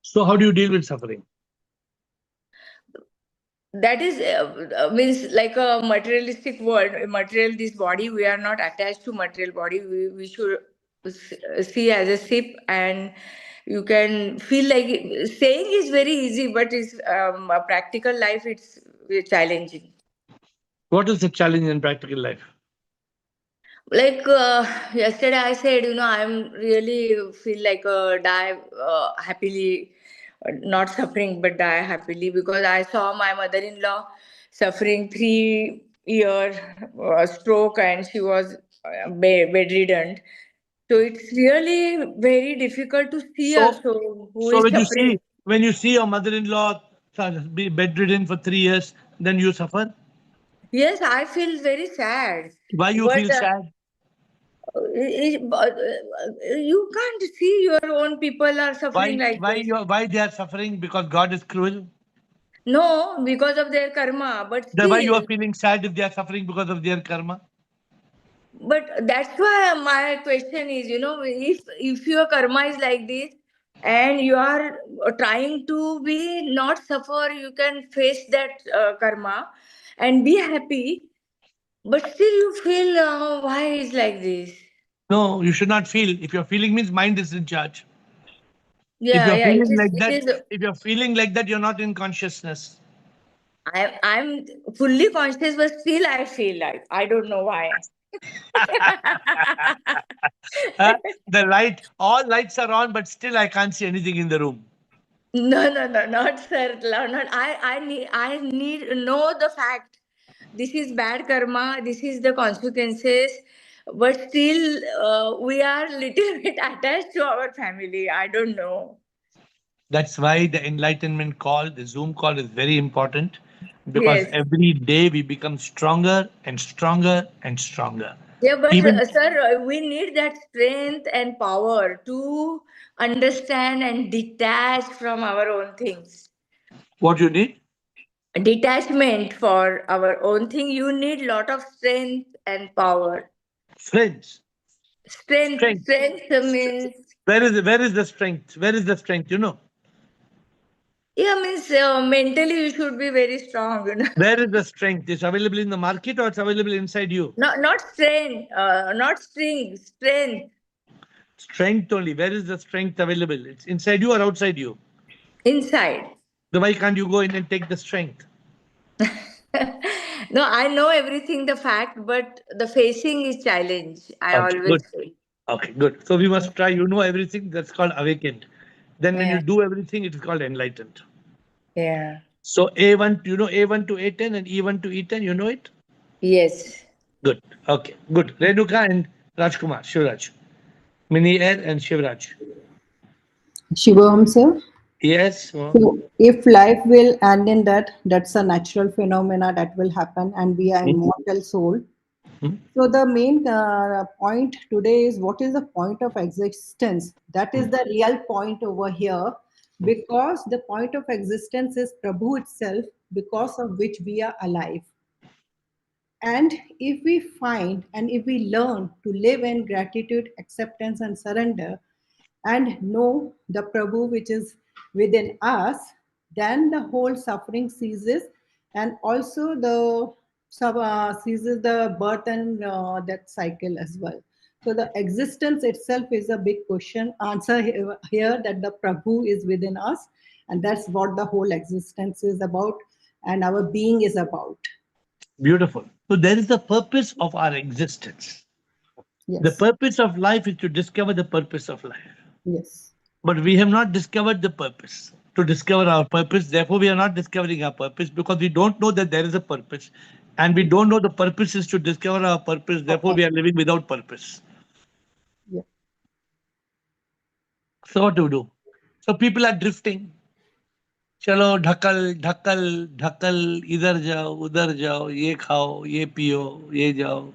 [SPEAKER 1] So how do you deal with suffering?
[SPEAKER 10] That is means like a materialistic world, a material this body. We are not attached to material body. We should see as a ship, and you can feel like saying is very easy, but it's a practical life, it's challenging.
[SPEAKER 1] What is the challenge in practical life?
[SPEAKER 10] Like yesterday I said, I'm really feel like die happily, not suffering but die happily, because I saw my mother-in-law suffering 3 year stroke, and she was bedridden. So it's really very difficult to see
[SPEAKER 1] So,
[SPEAKER 10] also who
[SPEAKER 1] so
[SPEAKER 10] is
[SPEAKER 1] when you
[SPEAKER 10] suffering.
[SPEAKER 1] see your mother-in-law be bedridden for 3 years, then you suffer.
[SPEAKER 10] Yes, I feel very sad,
[SPEAKER 1] Why you
[SPEAKER 10] but
[SPEAKER 1] feel sad?
[SPEAKER 10] you can't see your own people are suffering like this.
[SPEAKER 1] Why they are suffering? Because God is cruel.
[SPEAKER 10] No, because of their karma, but
[SPEAKER 1] Then why you are
[SPEAKER 10] still,
[SPEAKER 1] feeling sad if they are suffering because of their karma?
[SPEAKER 10] but that's why my question is, if your karma is like this and you are trying to be not suffer, you can face that karma and be happy, but still you feel why is like this?
[SPEAKER 1] No, you should not feel. If you're feeling means mind is in charge. If
[SPEAKER 10] Yeah,
[SPEAKER 1] you're
[SPEAKER 10] yeah, it
[SPEAKER 1] feeling
[SPEAKER 10] is.
[SPEAKER 1] like
[SPEAKER 10] It
[SPEAKER 1] that,
[SPEAKER 10] is.
[SPEAKER 1] if you're feeling like that, you're not in consciousness.
[SPEAKER 10] I'm fully conscious, but still I feel like I don't know why.
[SPEAKER 1] Huh? The light, all lights are on, but still I can't see anything in the room.
[SPEAKER 10] No, no, no, not sir. Not I need to know the fact. This is bad karma. This is the consequences. But still, we are little bit attached to our family. I don't know.
[SPEAKER 1] That's why the enlightenment call, the Zoom call is very important, because
[SPEAKER 10] Yes.
[SPEAKER 1] every day we become stronger and stronger and stronger.
[SPEAKER 10] Yeah, but
[SPEAKER 1] Even
[SPEAKER 10] sir, we need that strength and power to understand and detach from our own things.
[SPEAKER 1] what you need?
[SPEAKER 10] Detachment for our own thing, you need lot of strength and power.
[SPEAKER 1] Friends,
[SPEAKER 10] Strength,
[SPEAKER 1] strength.
[SPEAKER 10] strength means,
[SPEAKER 1] Where is the strength? Where is the strength?
[SPEAKER 10] yeah, means mentally you should be very strong.
[SPEAKER 1] Where is the strength? It's available in the market or it's available inside you?
[SPEAKER 10] Not strength, not string, strength
[SPEAKER 1] Strength only. Where is the strength available? It's inside you or outside you?
[SPEAKER 10] inside.
[SPEAKER 1] Then why can't you go in and take the strength?
[SPEAKER 10] No, I know everything, the fact, but the facing is challenge. I
[SPEAKER 1] Okay,
[SPEAKER 10] always
[SPEAKER 1] good.
[SPEAKER 10] say.
[SPEAKER 1] Okay, good. So we must try. You know everything. That's called awakened. Then when you
[SPEAKER 10] Yeah,
[SPEAKER 1] do everything, it is called enlightened.
[SPEAKER 10] yeah,
[SPEAKER 1] So A1, A1 to A10 and E1 to E10. You know it.
[SPEAKER 10] yes.
[SPEAKER 1] Good. Okay, good. Renuka and Rajkumar, Shivraj, Mini Air and Shivraj.
[SPEAKER 11] Shivam sir.
[SPEAKER 1] Yes.
[SPEAKER 11] So if life will end in that, that's a natural phenomena that will happen, and we are
[SPEAKER 1] Hmm?
[SPEAKER 11] immortal soul.
[SPEAKER 1] Hmm?
[SPEAKER 11] So the main point today is what is the point of existence? That is the real point over here, because the point of existence is Prabhu itself, because of which we are alive. And if we find and if we learn to live in gratitude, acceptance, and surrender, and know the Prabhu which is within us, then the whole suffering ceases, and also the ceases the birth and death cycle as well. So the existence itself is a big question. Answer here that the Prabhu is within us, and that's what the whole existence is about, and our being is about.
[SPEAKER 1] Beautiful. So there is a purpose of our existence. The
[SPEAKER 11] Yes,
[SPEAKER 1] purpose of life is to discover the purpose of life.
[SPEAKER 11] yes.
[SPEAKER 1] But we have not discovered the purpose. To discover our purpose, therefore, we are not discovering our purpose because we don't know that there is a purpose. And we don't know the purpose is to discover our purpose, therefore, we are living without purpose.
[SPEAKER 11] Yeah.
[SPEAKER 1] So, what to do? So, people are drifting. चलो ढकल ढकल ढकल इधर जाओ उधर जाओ ये खाओ ये पियो ये जाओ.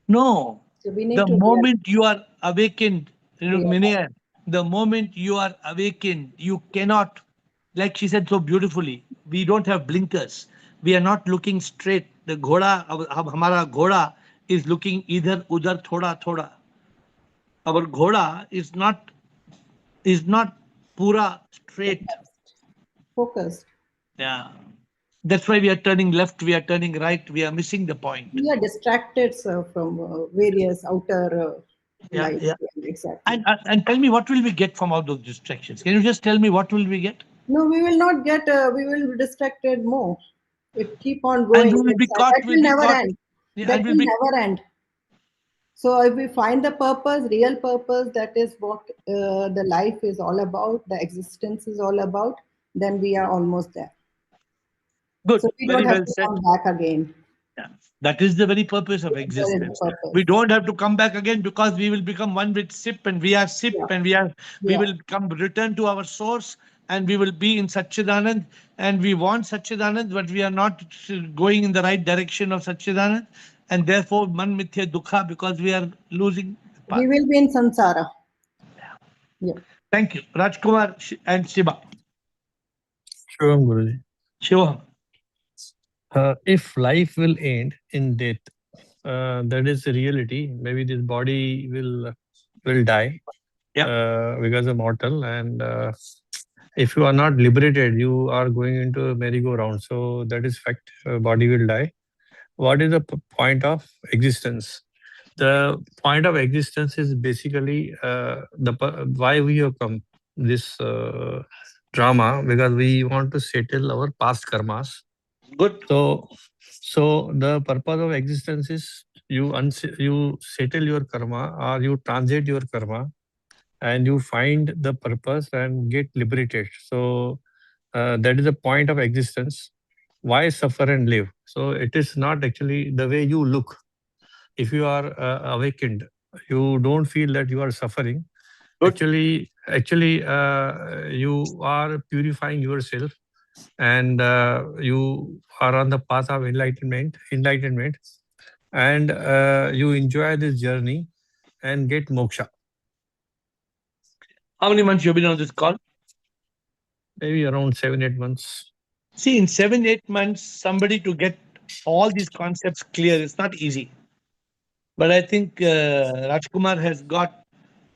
[SPEAKER 1] No.
[SPEAKER 11] So we need
[SPEAKER 1] The
[SPEAKER 11] to
[SPEAKER 1] moment you are awakened,
[SPEAKER 11] realize.
[SPEAKER 1] Minaya, the moment you are awakened, you cannot like she said so beautifully, we don't have blinkers. We are not looking straight. The ghoda, hamara ghoda is looking either udhar thoda thoda. Our ghoda is not pura straight.
[SPEAKER 11] Focused.
[SPEAKER 1] Yeah. That's why we are turning left, we are turning right, we are missing the point.
[SPEAKER 11] We are distracted, sir, from various outer
[SPEAKER 1] Yeah,
[SPEAKER 11] life.
[SPEAKER 1] yeah.
[SPEAKER 11] Yeah, exactly.
[SPEAKER 1] And tell me, what will we get from all those distractions? Can you just tell me what will we get?
[SPEAKER 11] No, we will not get. We will be distracted more. It keep on
[SPEAKER 1] And
[SPEAKER 11] going.
[SPEAKER 1] we will be caught,
[SPEAKER 11] That
[SPEAKER 1] we'll
[SPEAKER 11] will
[SPEAKER 1] be
[SPEAKER 11] never
[SPEAKER 1] caught.
[SPEAKER 11] end.
[SPEAKER 1] Yeah,
[SPEAKER 11] That
[SPEAKER 1] and we'll
[SPEAKER 11] will
[SPEAKER 1] be
[SPEAKER 11] never end. So if we find the purpose, real purpose, that is what the life is all about, the existence is all about, then we are almost there.
[SPEAKER 1] good.
[SPEAKER 11] So we don't
[SPEAKER 1] Very
[SPEAKER 11] have
[SPEAKER 1] well
[SPEAKER 11] to
[SPEAKER 1] said.
[SPEAKER 11] come back again.
[SPEAKER 1] Yeah. That is the very purpose of
[SPEAKER 11] That is the
[SPEAKER 1] existence. We
[SPEAKER 11] purpose.
[SPEAKER 1] don't have to come back again because we will become one with SIP, and we are SIP,
[SPEAKER 11] Yeah,
[SPEAKER 1] and we
[SPEAKER 11] yeah.
[SPEAKER 1] will come return to our source, and we will be in Satchidanand, and we want Satchidanand, but we are not going in the right direction of Satchidanand, and therefore man mithya dukha, because we are losing the
[SPEAKER 11] We
[SPEAKER 1] path.
[SPEAKER 11] will be in samsara. Yeah.
[SPEAKER 1] Thank you. Rajkumar and Shiba.
[SPEAKER 12] Sure, Guruji.
[SPEAKER 1] Shivam.
[SPEAKER 12] If life will end in death, that is the reality. Maybe this body will die
[SPEAKER 1] Yeah.
[SPEAKER 12] because of mortal, and if you are not liberated, you are going into a merry-go-round. So that is fact. Body will die. What is the point of existence? The point of existence is basically why we have come this drama, because we want to settle our past karmas.
[SPEAKER 1] Good.
[SPEAKER 12] So the purpose of existence is you settle your karma, or you transit your karma, and you find the purpose and get liberated. So that is the point of existence. Why suffer and live? So it is not actually the way you look. If you are awakened, you don't feel that you are suffering.
[SPEAKER 1] Good.
[SPEAKER 12] Actually, you are purifying yourself, and you are on the path of enlightenment, and you enjoy this journey and get moksha.
[SPEAKER 1] How many months you've been on this call?
[SPEAKER 12] Maybe around 7-8 months.
[SPEAKER 1] See, in 7-8 months, somebody to get all these concepts clear is not easy. But I think Rajkumar has got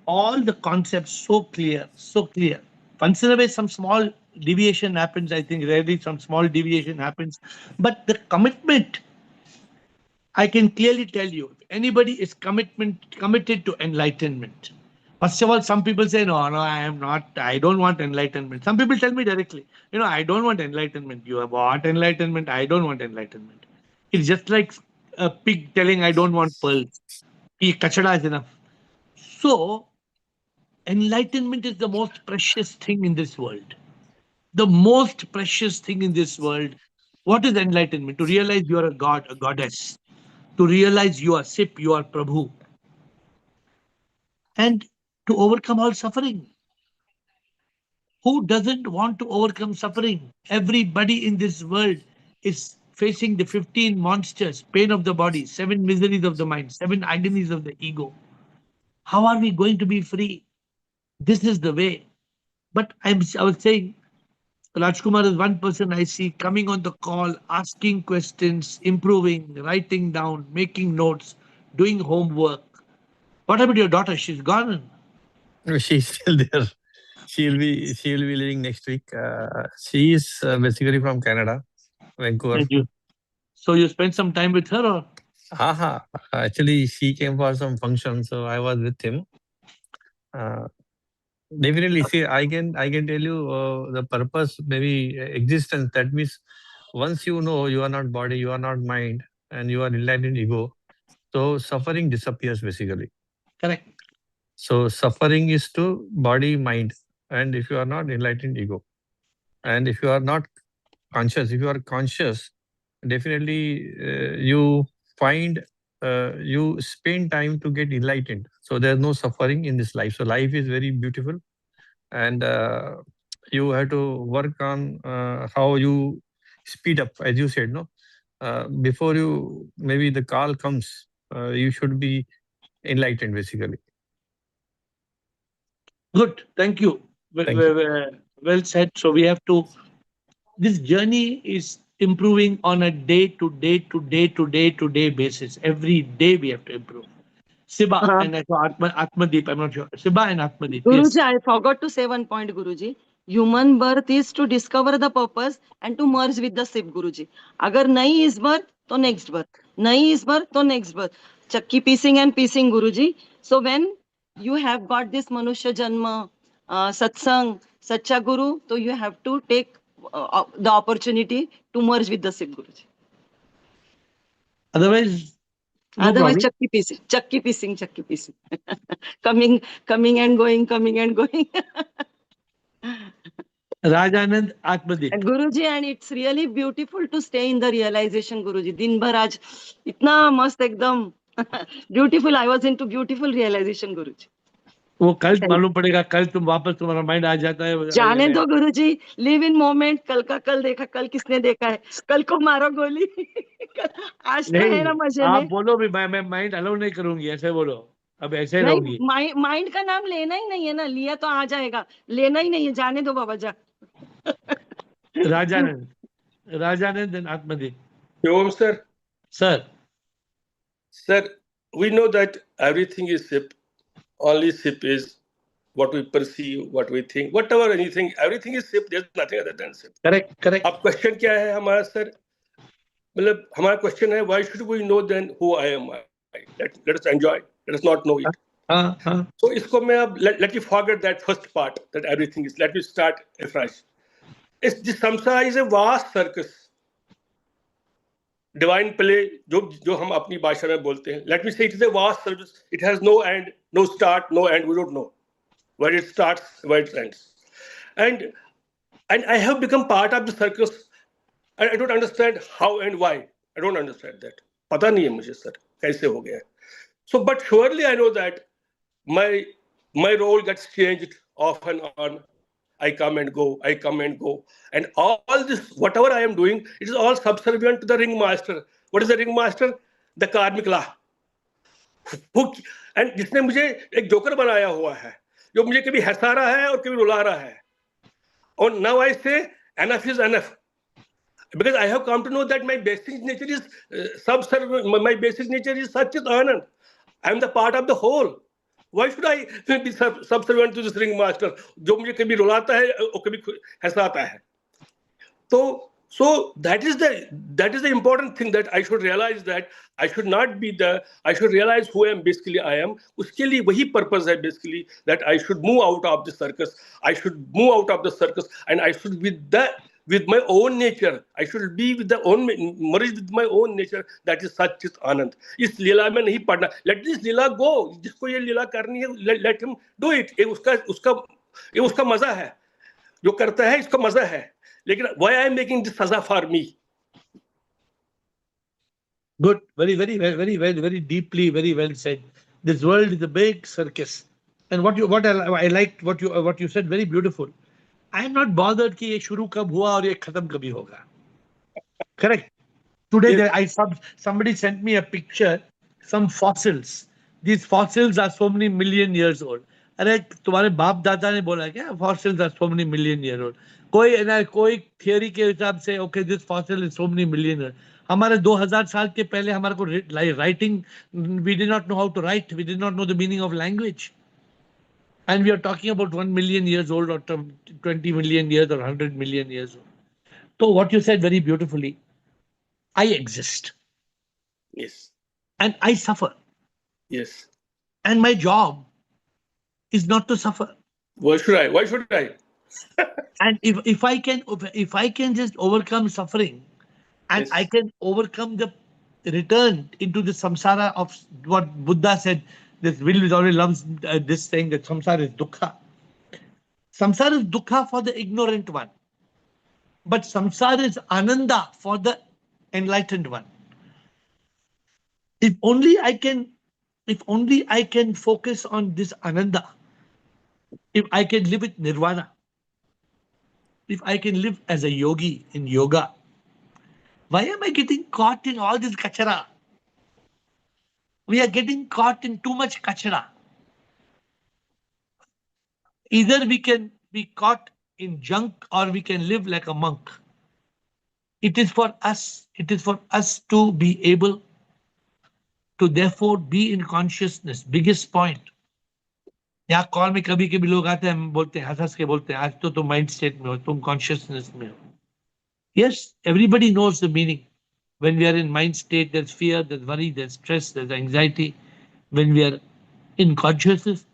[SPEAKER 1] all the concepts so clear, so clear. Once in a way, some small deviation happens. I think rarely some small deviation happens. But the commitment, I can clearly tell you, if anybody is committed to enlightenment. First of all, some people say, no, no, I am not, I don't want enlightenment. Some people tell me directly, I don't want enlightenment. You have what enlightenment? I don't want enlightenment. It's just like a pig telling, I don't want pearls. Kachada is enough. So, enlightenment is the most precious thing in this world. The most precious thing in this world. What is enlightenment? To realize you are a god, a goddess. To realize you are Sip, you are Prabhu. And to overcome all suffering. Who doesn't want to overcome suffering? Everybody in this world is facing the 15 monsters, pain of the body, 7 miseries of the mind, 7 agonies of the ego. How are we going to be free? This is the way. But I was saying, Rajkumar is one person I see coming on the call, asking questions, improving, writing down, making notes, doing homework. What about your daughter? She's gone.
[SPEAKER 12] She's still there. She'll be leaving next week. She is basically from Canada, Vancouver.
[SPEAKER 1] And so you spent some time with her, or?
[SPEAKER 12] Haha. Actually, she came for some function, so I was with him. Uh, Definitely. See, I can tell you the purpose, maybe existence. That means once you know you are not body, you are not mind, and you are enlightened ego, so suffering disappears basically.
[SPEAKER 1] Correct.
[SPEAKER 12] So suffering is to body, mind, and if you are not enlightened ego, and if you are not conscious, if you are conscious, definitely you spend time to get enlightened. So there's no suffering in this life. So life is very beautiful, and you have to work on how you speed up, as you said, no. Before you maybe the call comes, you should be enlightened basically.
[SPEAKER 1] Good. Thank you.
[SPEAKER 12] Thank you.
[SPEAKER 1] well said. So we have to, this journey is improving on a day to day to day to day to day basis. Every day we have to improve. Siba
[SPEAKER 9] Uh,
[SPEAKER 1] and I saw Atmadeep, I'm not sure. Siba and Atmadeep, yes.
[SPEAKER 9] Guruji, I forgot to say one point, Guruji. Human birth is to discover the purpose and to merge with the Shiv, Guruji. Agar nahi is birth, to next birth. Nahi is birth, to next birth. Chakki piecing and piecing, Guruji. So when you have got this Manushya Janma, Satsang, Sacha Guru, so you have to take the opportunity to merge with the Shiv, Guruji.
[SPEAKER 1] Otherwise, no
[SPEAKER 9] Otherwise,
[SPEAKER 1] problem.
[SPEAKER 9] chakki piecing, chakki piecing. coming and going, coming and going.
[SPEAKER 1] Rajanand, Atmadeep.
[SPEAKER 9] Guruji, and it's really beautiful to stay in the realization, Guruji. Din bhar aaj itna mast ekdam beautiful. I was into beautiful realization, Guruji.
[SPEAKER 1] वो कल
[SPEAKER 9] Thank
[SPEAKER 1] मालूम पड़ेगा, कल तुम वापस तुम्हारा mind आ जाता है
[SPEAKER 9] जाने दो गुरुजी, लिव इन मोमेंट. कल का कल देखा, कल किसने देखा है? कल को मारो गोली. आज तो है
[SPEAKER 1] नहीं,
[SPEAKER 9] ना मजे
[SPEAKER 1] आप
[SPEAKER 9] में.
[SPEAKER 1] बोलो भी मैं माइंड अलाउ नहीं करूंगी, ऐसे बोलो. अब ऐसे
[SPEAKER 9] नहीं,
[SPEAKER 1] रहूंगी.
[SPEAKER 9] माइंड का नाम लेना ही नहीं है ना. लिया तो आ जाएगा, लेना ही नहीं है. जाने दो बाबा जा.
[SPEAKER 1] Rajanand and Atmadeep.
[SPEAKER 13] Om, sir.
[SPEAKER 1] Sir.
[SPEAKER 13] Sir, we know that everything is SIP. Only SIP is what we perceive, what we think, whatever, anything, everything is SIP. There's nothing other than SIP.
[SPEAKER 1] Correct, correct.
[SPEAKER 13] अब question क्या है हमारा sir? मतलब हमारा question है, why should we know then who I am? Let us enjoy. Let us not know it. So इसको मैं अब let me forget that first part, that everything is. Let me start afresh. This samsara is a vast circus. Divine play, जो हम अपनी भाषा में बोलते हैं. Let me say it is a vast circus. It has no end, no start, no end. We don't know where it starts, where it ends. And I have become part of the circus. And I don't understand how and why. I don't understand that. पता नहीं है मुझे sir कैसे हो गया. So, but surely I know that my role gets changed off and on. I come and go, and all this, whatever I am doing, it is all subservient to the ringmaster. What is the ringmaster? The karmic law. And जिसने मुझे एक joker बनाया हुआ है, जो मुझे कभी हंसा रहा है और कभी रुला रहा है. And now I say enough is enough. Because I have come to know that my basic nature is subservient. My basic nature is Satchit Anand. I am the part of the whole. Why should I be subservient to this ringmaster? जो मुझे कभी रुलाता है और कभी हंसाता है. So that is the important thing, that I should realize that I should not be I should realize who I am basically. I am. उसके लिए वही purpose है basically, that I should move out of the circus. I should move out of the circus, and I should be with my own nature. I should be merged with my own nature. That is Satchit Anand. इस लीला में नहीं पड़ना. Let this Leela go. जिसको ये लीला करनी है, let him do it. ये उसका मजा है. जो करता है इसका मजा है. लेकिन why I am making this saza for me?
[SPEAKER 1] Good. Very, very, very, very, very deeply, very well said. This world is a big circus. And I liked what you said, very beautiful. I am not bothered कि ये शुरू कब हुआ और ये खत्म कभी होगा. Correct. Today somebody sent me a picture, some fossils. These fossils are so many million years old. अरे तुम्हारे बाप दादा ने बोला क्या fossils are so many million years old? कोई theory के हिसाब से okay, this fossil is so many million years. हमारे 2000 साल के पहले हमारे को writing, we did not know how to write, we did not know the meaning of language. And we are talking about 1 million years old or 20 million years or 100 million years old. So what you said very beautifully, I exist.
[SPEAKER 13] Yes.
[SPEAKER 1] And I suffer.
[SPEAKER 13] Yes.
[SPEAKER 1] And my job is not to suffer.
[SPEAKER 13] Why should I?
[SPEAKER 1] And if I can just overcome suffering, and
[SPEAKER 13] yes.
[SPEAKER 1] I can overcome the return into the samsara of what Buddha said, this Will already loves this saying that samsara is dukkha. Samsara is dukkha for the ignorant one. But samsara is ananda for the enlightened one. If only I can focus on this ananda, if I can live with nirvana, if I can live as a yogi in yoga, why am I getting caught in all this kachara? We are getting caught in too much kachara. Either we can be caught in junk or we can live like a monk. It is for us. It is for us to be able to therefore be in consciousness. Biggest point. यहाँ call में कभी कभी लोग आते हैं, हम बोलते हैं, हंस हंस के बोलते हैं, आज तो तुम माइंड स्टेट में हो, तुम कॉन्शियसनेस में हो. Yes, everybody knows the meaning. When we are in mind state, there's fear, there's worry, there's stress, there's anxiety. When we are in consciousness,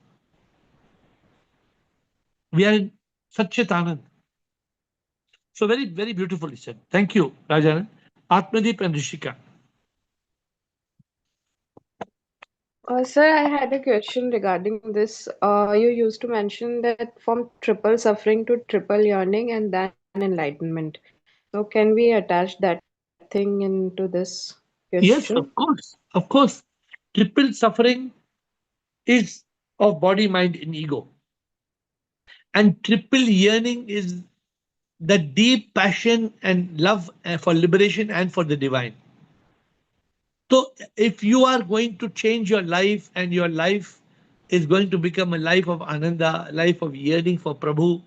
[SPEAKER 1] we are in Satchit Anand. So very, very beautifully said. Thank you, Rajan. Atmadeep and Rishika.
[SPEAKER 2] Sir, I had a question regarding this. You used to mention that from triple suffering to triple yearning and then enlightenment. So, can we attach that thing into this question?
[SPEAKER 1] Yes, of course. Of course. Triple suffering is of body, mind, and ego. And triple yearning is the deep passion and love for liberation and for the divine. So, if you are going to change your life and your life is going to become a life of ananda, a life of yearning for Prabhu,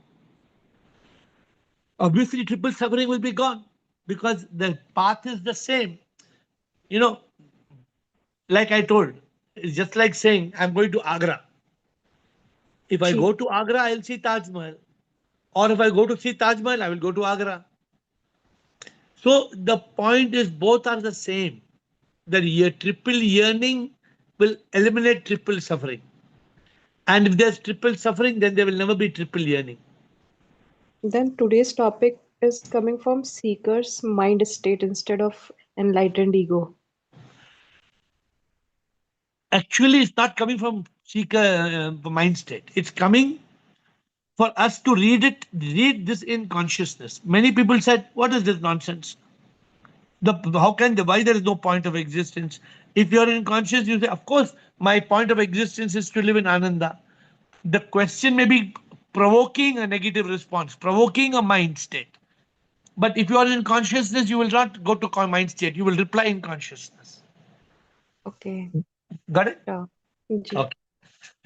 [SPEAKER 1] obviously triple suffering will be gone because the path is the same. You know, like I told, it's just like saying, I'm going to Agra. If I go to Agra, I'll see Taj Mahal. Or if I go to see Taj Mahal, I will go to Agra. So the point is both are the same. The triple yearning will eliminate triple suffering. And if there's triple suffering, then there will never be triple yearning.
[SPEAKER 2] Then today's topic is coming from seeker's mind state instead of enlightened ego.
[SPEAKER 1] Actually, it's not coming from seeker mind state. It's coming for us to read this in consciousness. Many people said, what is this nonsense? Why there is no point of existence? If you're in conscious, you say, of course, my point of existence is to live in Ananda. The question may be provoking a negative response, provoking a mind state. But if you are in consciousness, you will not go to mind state. You will reply in consciousness.
[SPEAKER 2] Okay.
[SPEAKER 1] Got it?
[SPEAKER 2] Yeah.
[SPEAKER 1] Okay.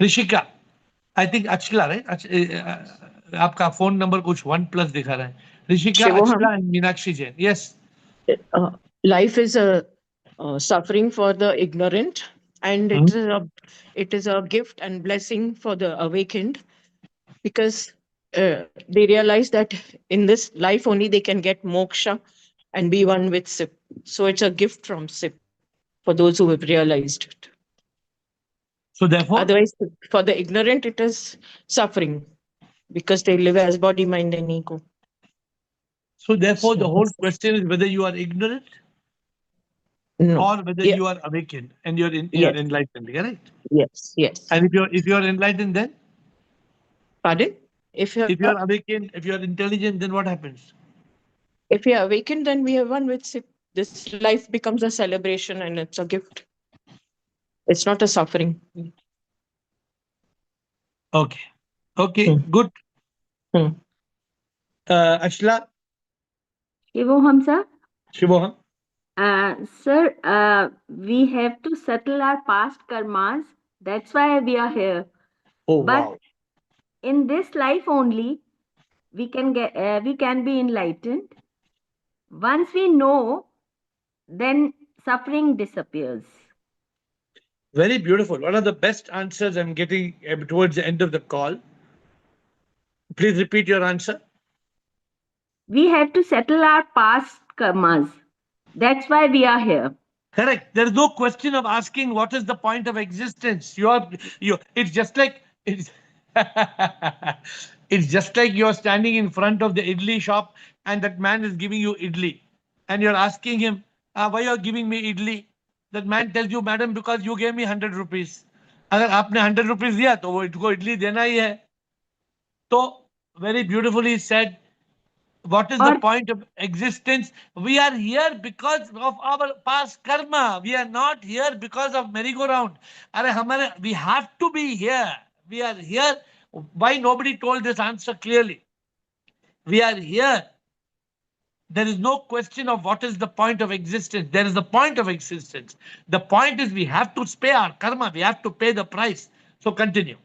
[SPEAKER 1] Rishika, I think Achla, right? आपका phone number कुछ 1+ दिखा रहा है. Rishika,
[SPEAKER 14] Shivoham,
[SPEAKER 1] Achla and Meenakshi Jain. Yes.
[SPEAKER 14] life is a suffering for the ignorant, and it is a gift and blessing for the awakened, because they realize that in this life only they can get moksha and be one with Sip. So it's a gift from Sip for those who have realized it.
[SPEAKER 1] So therefore,
[SPEAKER 14] Otherwise, for the ignorant, it is suffering because they live as body, mind, and ego.
[SPEAKER 1] So therefore, the whole question is whether you are ignorant
[SPEAKER 14] No.
[SPEAKER 1] or whether
[SPEAKER 14] Yeah.
[SPEAKER 1] you are awakened and you're
[SPEAKER 14] Yes.
[SPEAKER 1] enlightened, correct?
[SPEAKER 14] Yes.
[SPEAKER 1] And if you're enlightened, then
[SPEAKER 14] Pardon?
[SPEAKER 1] if you're awakened, if you're intelligent, then what happens?
[SPEAKER 14] If we are awakened, then we have one with Sip. This life becomes a celebration and it's a gift. It's not a suffering.
[SPEAKER 1] Okay. Okay. Good. Ashla,
[SPEAKER 15] Shivoham, sir.
[SPEAKER 1] Shivoham.
[SPEAKER 15] Sir, we have to settle our past karmas. That's why we are here.
[SPEAKER 1] Oh,
[SPEAKER 15] But
[SPEAKER 1] wow.
[SPEAKER 15] in this life only, we can be enlightened. Once we know, then suffering disappears.
[SPEAKER 1] Very beautiful. One of the best answers I'm getting towards the end of the call. Please repeat your answer.
[SPEAKER 15] We have to settle our past karmas. That's why we are here.
[SPEAKER 1] Correct. There is no question of asking what is the point of existence. It's just like it's it's just like you're standing in front of the idli shop and that man is giving you idli, and you're asking him, why you're giving me idli? That man tells you, madam, because you gave me 100 rupees. अगर आपने 100 rupees दिया तो वो इसको इडली देना ही है. So very beautifully said. What is the point of existence? We are here because of our past karma. We are not here because of merry-go-round. We have to be here. We are here. Why nobody told this answer clearly? We are here. There is no question of what is the point of existence. There is the point of existence. The point is we have to pay our karma. We have to pay the price. So continue.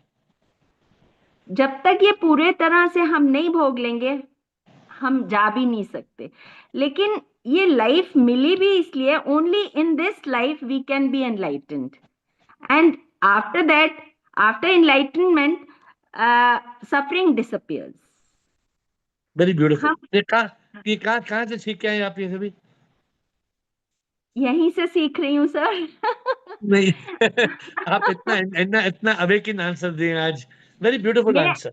[SPEAKER 15] जब तक ये पूरे तरह से हम नहीं भोग लेंगे, हम जा भी नहीं सकते। लेकिन ये लाइफ मिली भी इसलिए, only in this life we can be enlightened, and after that, after enlightenment, suffering disappears.
[SPEAKER 1] Very beautiful.
[SPEAKER 15] हम
[SPEAKER 1] ये कहाँ से सीख के आए आप ये सभी?
[SPEAKER 15] यहीं से सीख रही हूँ सर।
[SPEAKER 1] नहीं। आप इतना इतना इतना अवेकिन आंसर दिए आज। वेरी ब्यूटीफुल
[SPEAKER 15] ये
[SPEAKER 1] answer.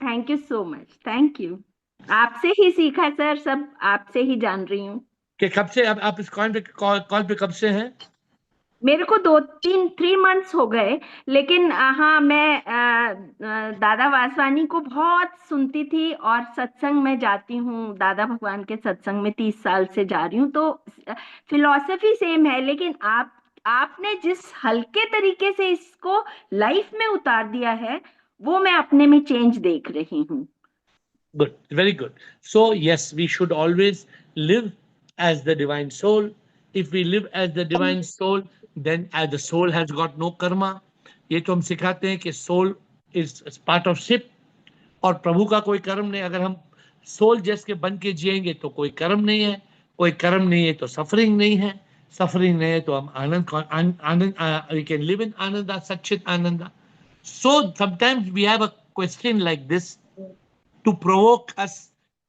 [SPEAKER 15] Thank you so much, thank you. आपसे ही सीखा सर, सब आपसे ही जान रही हूँ।
[SPEAKER 1] कि कब से आप इस कॉल पे कब से हैं?
[SPEAKER 15] मेरे को 3 मंथ्स हो गए, लेकिन हाँ, मैं दादा वासवानी को बहुत सुनती थी और सत्संग में जाती हूँ। दादा भगवान के सत्संग में 30 साल से जा रही हूँ, तो फिलॉसफी सेम है, लेकिन आपने जिस हल्के तरीके से इसको लाइफ में उतार दिया है, वो मैं अपने में चेंज देख रही हूँ।
[SPEAKER 1] Good, very good. So, yes, we should always live as the divine soul. If we live as the divine soul, then as the soul has got no karma. ये तो हम सिखाते हैं कि soul is part of ship, और प्रभु का कोई कर्म नहीं। अगर हम सोल जैसे बन के जिएंगे तो कोई कर्म नहीं है, कोई कर्म नहीं है तो सफरिंग नहीं है, सफरिंग नहीं है तो हम Anand we can live in Ananda, Sachchit Ananda. So sometimes we have a question like this to provoke us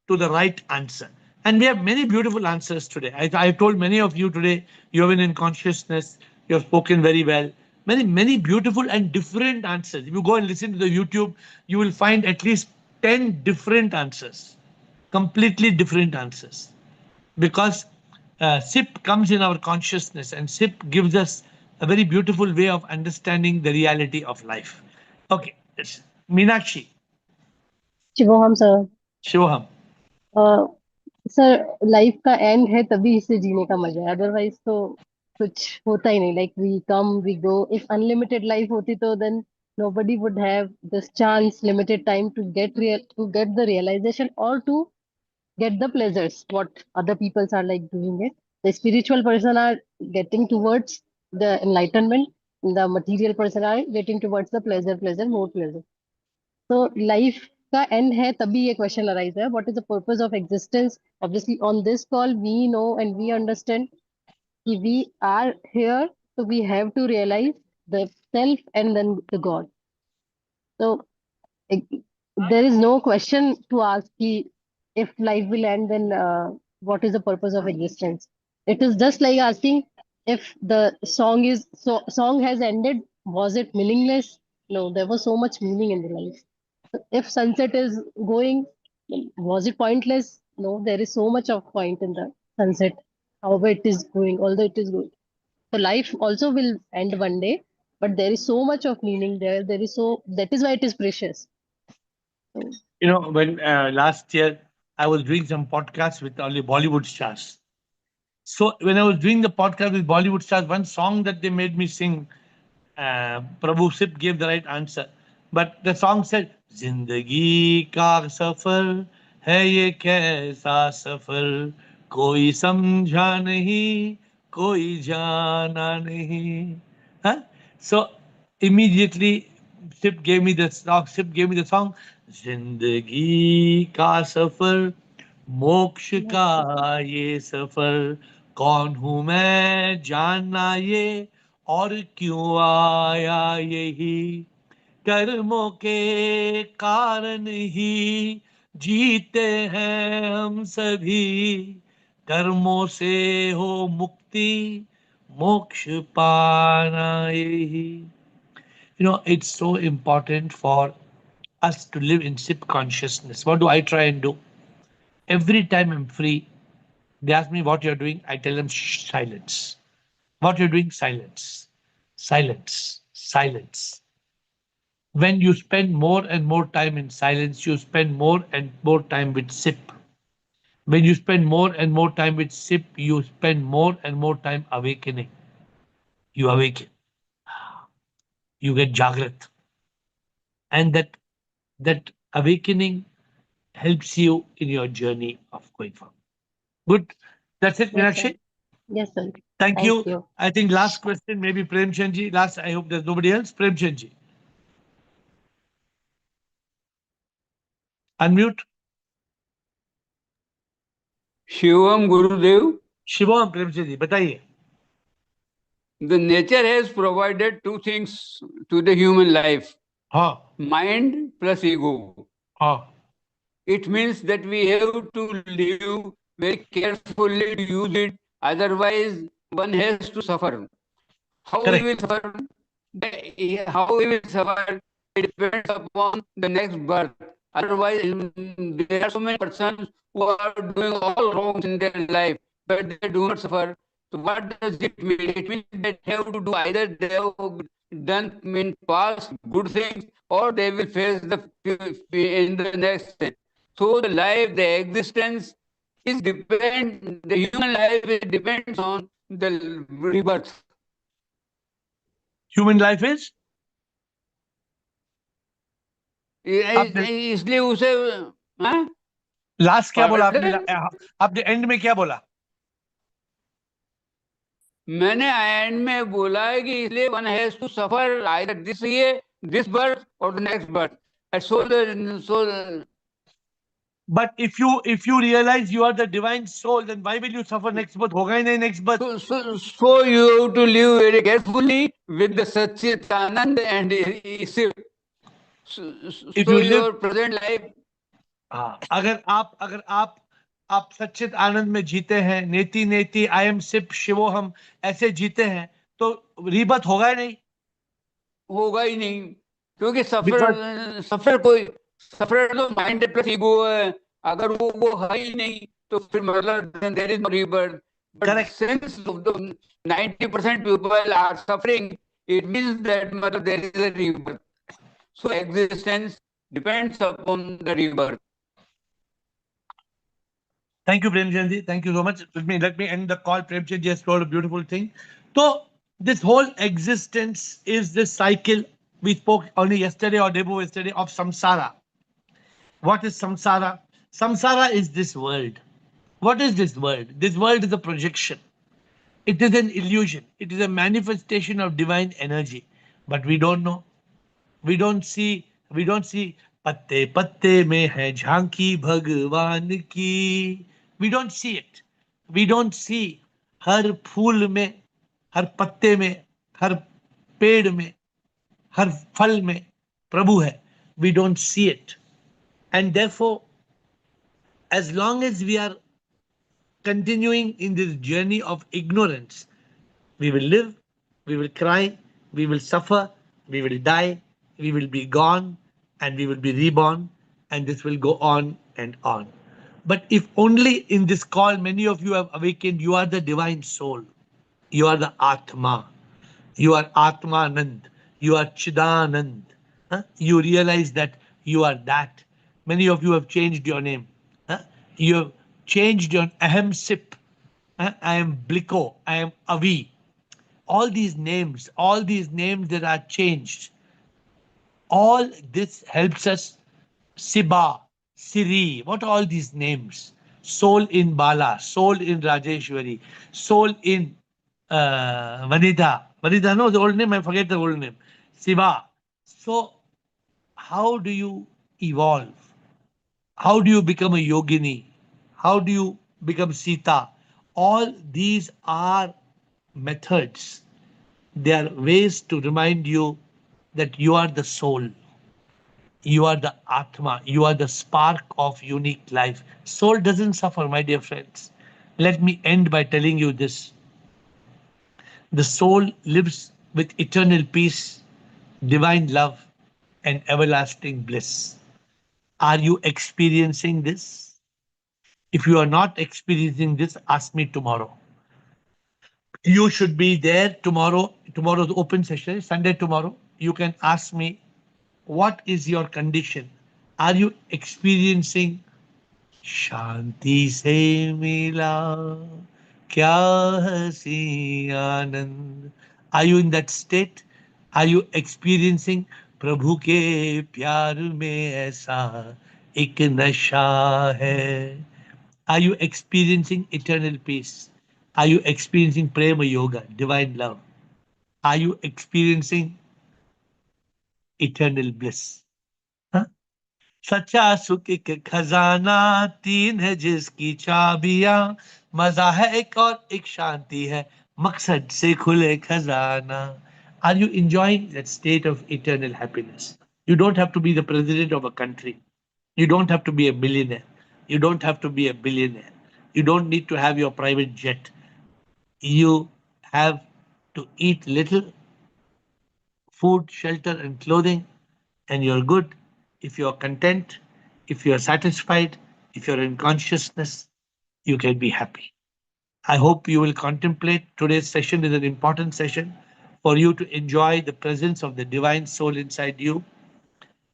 [SPEAKER 1] to the right answer. And we have many beautiful answers today. I've told many of you today, you have been in consciousness, you have spoken very well. Many beautiful and different answers. If you go and listen to the YouTube, you will find at least 10 different answers, completely different answers. Because SIP comes in our consciousness, and SIP gives us a very beautiful way of understanding the reality of life. Okay, Meenakshi,
[SPEAKER 16] शिवोहम sir.
[SPEAKER 1] Shivoham.
[SPEAKER 16] Sir, life का end है तभी इसे जीने का मजा है, otherwise तो कुछ होता ही नहीं। Like we come we go. If unlimited life होती तो then nobody would have this chance, limited time to get the realization or to get the pleasures what other peoples are like doing it. The spiritual person are getting towards the enlightenment, the material person are getting towards the pleasure, more pleasure. तो life का end है तभी ये question arise है, what is the purpose of existence? Obviously on this call we know and we understand कि we are here, so we have to realize the self and then the God. So it- there is no question to ask if life will end, then what is the purpose of existence? It is just like asking if the song has ended, was it meaningless? No, there was so much meaning in the life. If sunset is going, was it pointless? No, there is so much of point in the sunset, however it is going, although it is good. So life also will end one day, but there is so much of meaning there. There is so that is why it is precious. So,
[SPEAKER 1] You know, when last year I was doing some podcasts with only Bollywood stars. So when I was doing the podcast with Bollywood stars, one song that they made me sing, Prabhu Sip gave the right answer. But the song said, जिंदगी का सफर है ये कैसा सफर, कोई समझा नहीं, कोई जाना नहीं. Huh? So immediately Sip gave me the song, जिंदगी का सफर, मोक्ष का ये सफर, कौन हूं मैं जानना ये, और क्यों आया यही, कर्मों के कारण ही जीते हैं हम सभी, कर्मों से हो मुक्ति, मोक्ष पाना यही. It's so important for us to live in SIP consciousness. What do I try and do? Every time I'm free, they ask me what you're doing. I tell them, shh, silence. What you're doing, silence. Silence. Silence. When you spend more and more time in silence, you spend more and more time with SIP. When you spend more and more time with SIP, you spend more and more time awakening. You awaken. You get Jagrat. And that awakening helps you in your journey of going forward. Good. That's it,
[SPEAKER 16] yes, sir.
[SPEAKER 1] Meenakshi.
[SPEAKER 16] Yes, sir.
[SPEAKER 1] Thank
[SPEAKER 16] Thank
[SPEAKER 1] you.
[SPEAKER 16] you.
[SPEAKER 1] I think last question, maybe Premchandji. Last, I hope there's nobody else. Premchandji. Unmute.
[SPEAKER 8] Shivam Gurudev.
[SPEAKER 1] Shivam Premji ji, बताइए.
[SPEAKER 8] The nature has provided two things to the human life.
[SPEAKER 1] हाँ.
[SPEAKER 8] Mind plus ego.
[SPEAKER 1] हाँ.
[SPEAKER 8] It means that we have to live very carefully to use it. Otherwise, one has to suffer. How
[SPEAKER 1] Correct.
[SPEAKER 8] we will suffer? How we will suffer? It depends upon the next birth. Otherwise, there are so many persons who are doing all wrongs in their life, but they do not suffer. So what does it mean? It means they have to do either they have done in past good things, or they will face in the next stage. So the life, the existence the human life depends on the rebirth.
[SPEAKER 1] Human life is.
[SPEAKER 8] इसलिए उसे
[SPEAKER 1] last क्या बोला आपने?
[SPEAKER 8] Pardon?
[SPEAKER 1] आपने and में क्या बोला?
[SPEAKER 8] मैंने एंड में बोला है कि इसलिए one has to suffer either this birth और the next birth. So
[SPEAKER 1] But if you realize you are the divine soul, then why will you suffer next birth? होगा ही नहीं next birth.
[SPEAKER 8] so you have to live very carefully with the Satchitanand and so
[SPEAKER 1] If you live,
[SPEAKER 8] your present life.
[SPEAKER 1] अगर आप सच्चित आनंद में जीते हैं, नेति नेति I am SIP शिवो हम ऐसे जीते हैं, तो रीबर्थ होगा ही नहीं,
[SPEAKER 8] क्योंकि सफर तो माइंड प्लस ईगो है. अगर वो है ही नहीं तो फिर मतलब there is no rebirth. But since 90% people are suffering, it means that मतलब there is a rebirth. So existence depends upon the rebirth.
[SPEAKER 1] Thank you, Premchand ji. Thank you so much. Let me end the call. Premchand ji has told a beautiful thing. So this whole existence is this cycle. We spoke only yesterday or day before yesterday of samsara. What is samsara? Samsara is this world. What is this world? This world is a projection. It is an illusion. It is a manifestation of divine energy. But we don't know. We don't see पत्ते पत्ते में है झांकी भगवान की. We don't see it. We don't see हर फूल में, हर पत्ते में, हर पेड़ में, हर फल में प्रभु है. We don't see it. And therefore, as long as we are continuing in this journey of ignorance, we will live, we will cry, we will suffer, we will die, we will be gone, and we will be reborn, and this will go on and on. But if only in this call many of you have awakened, you are the divine soul, you are the Atma, you are Atmanand, you are Chidanand. You realize that you are that. Many of you have changed your name. You have changed your Aham Sip. I am Bliko, I am Avi. All these names that are changed, all this helps us. Siba, Siri, what are all these names? Soul in Bala, soul in Rajeshwari, soul in Vanida. Vanida, no, the old name, I forget the old name. Siva. So, how do you evolve? How do you become a yogini? How do you become Sita? All these are methods. They are ways to remind you that you are the soul. You are the Atma. You are the spark of unique life. Soul doesn't suffer, my dear friends. Let me end by telling you this. The soul lives with eternal peace, divine love, and everlasting bliss. Are you experiencing this? If you are not experiencing this, ask me tomorrow. You should be there tomorrow. Tomorrow's open session, Sunday tomorrow. You can ask me, what is your condition? Are you experiencing Shanti se mila kya hasi anand? Are you in that state? Are you experiencing Prabhu ke pyar mein aisa ek nasha hai? Are you experiencing eternal peace? Are you experiencing prema yoga, divine love? Are you experiencing eternal bliss? Huh? सच्चा सुख एक खजाना, तीन है जिसकी चाबियां, मजा है एक और एक शांति है, मकसद से खुले खजाना. Are you enjoying that state of eternal happiness? You don't have to be the president of a country. You don't have to be a millionaire. You don't have to be a billionaire. You don't need to have your private jet. You have to eat little, food, shelter, and clothing, and you're good. If you're content, if you're satisfied, if you're in consciousness, you can be happy. I hope you will contemplate. Today's session is an important session for you to enjoy the presence of the divine soul inside you.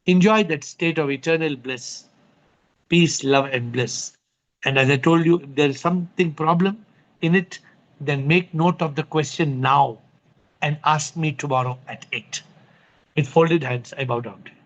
[SPEAKER 1] Enjoy that state of eternal bliss, peace, love, and bliss. And as I told you, if there is something problem in it, then make note of the question now and ask me tomorrow at 8. With folded hands, I bow down to you.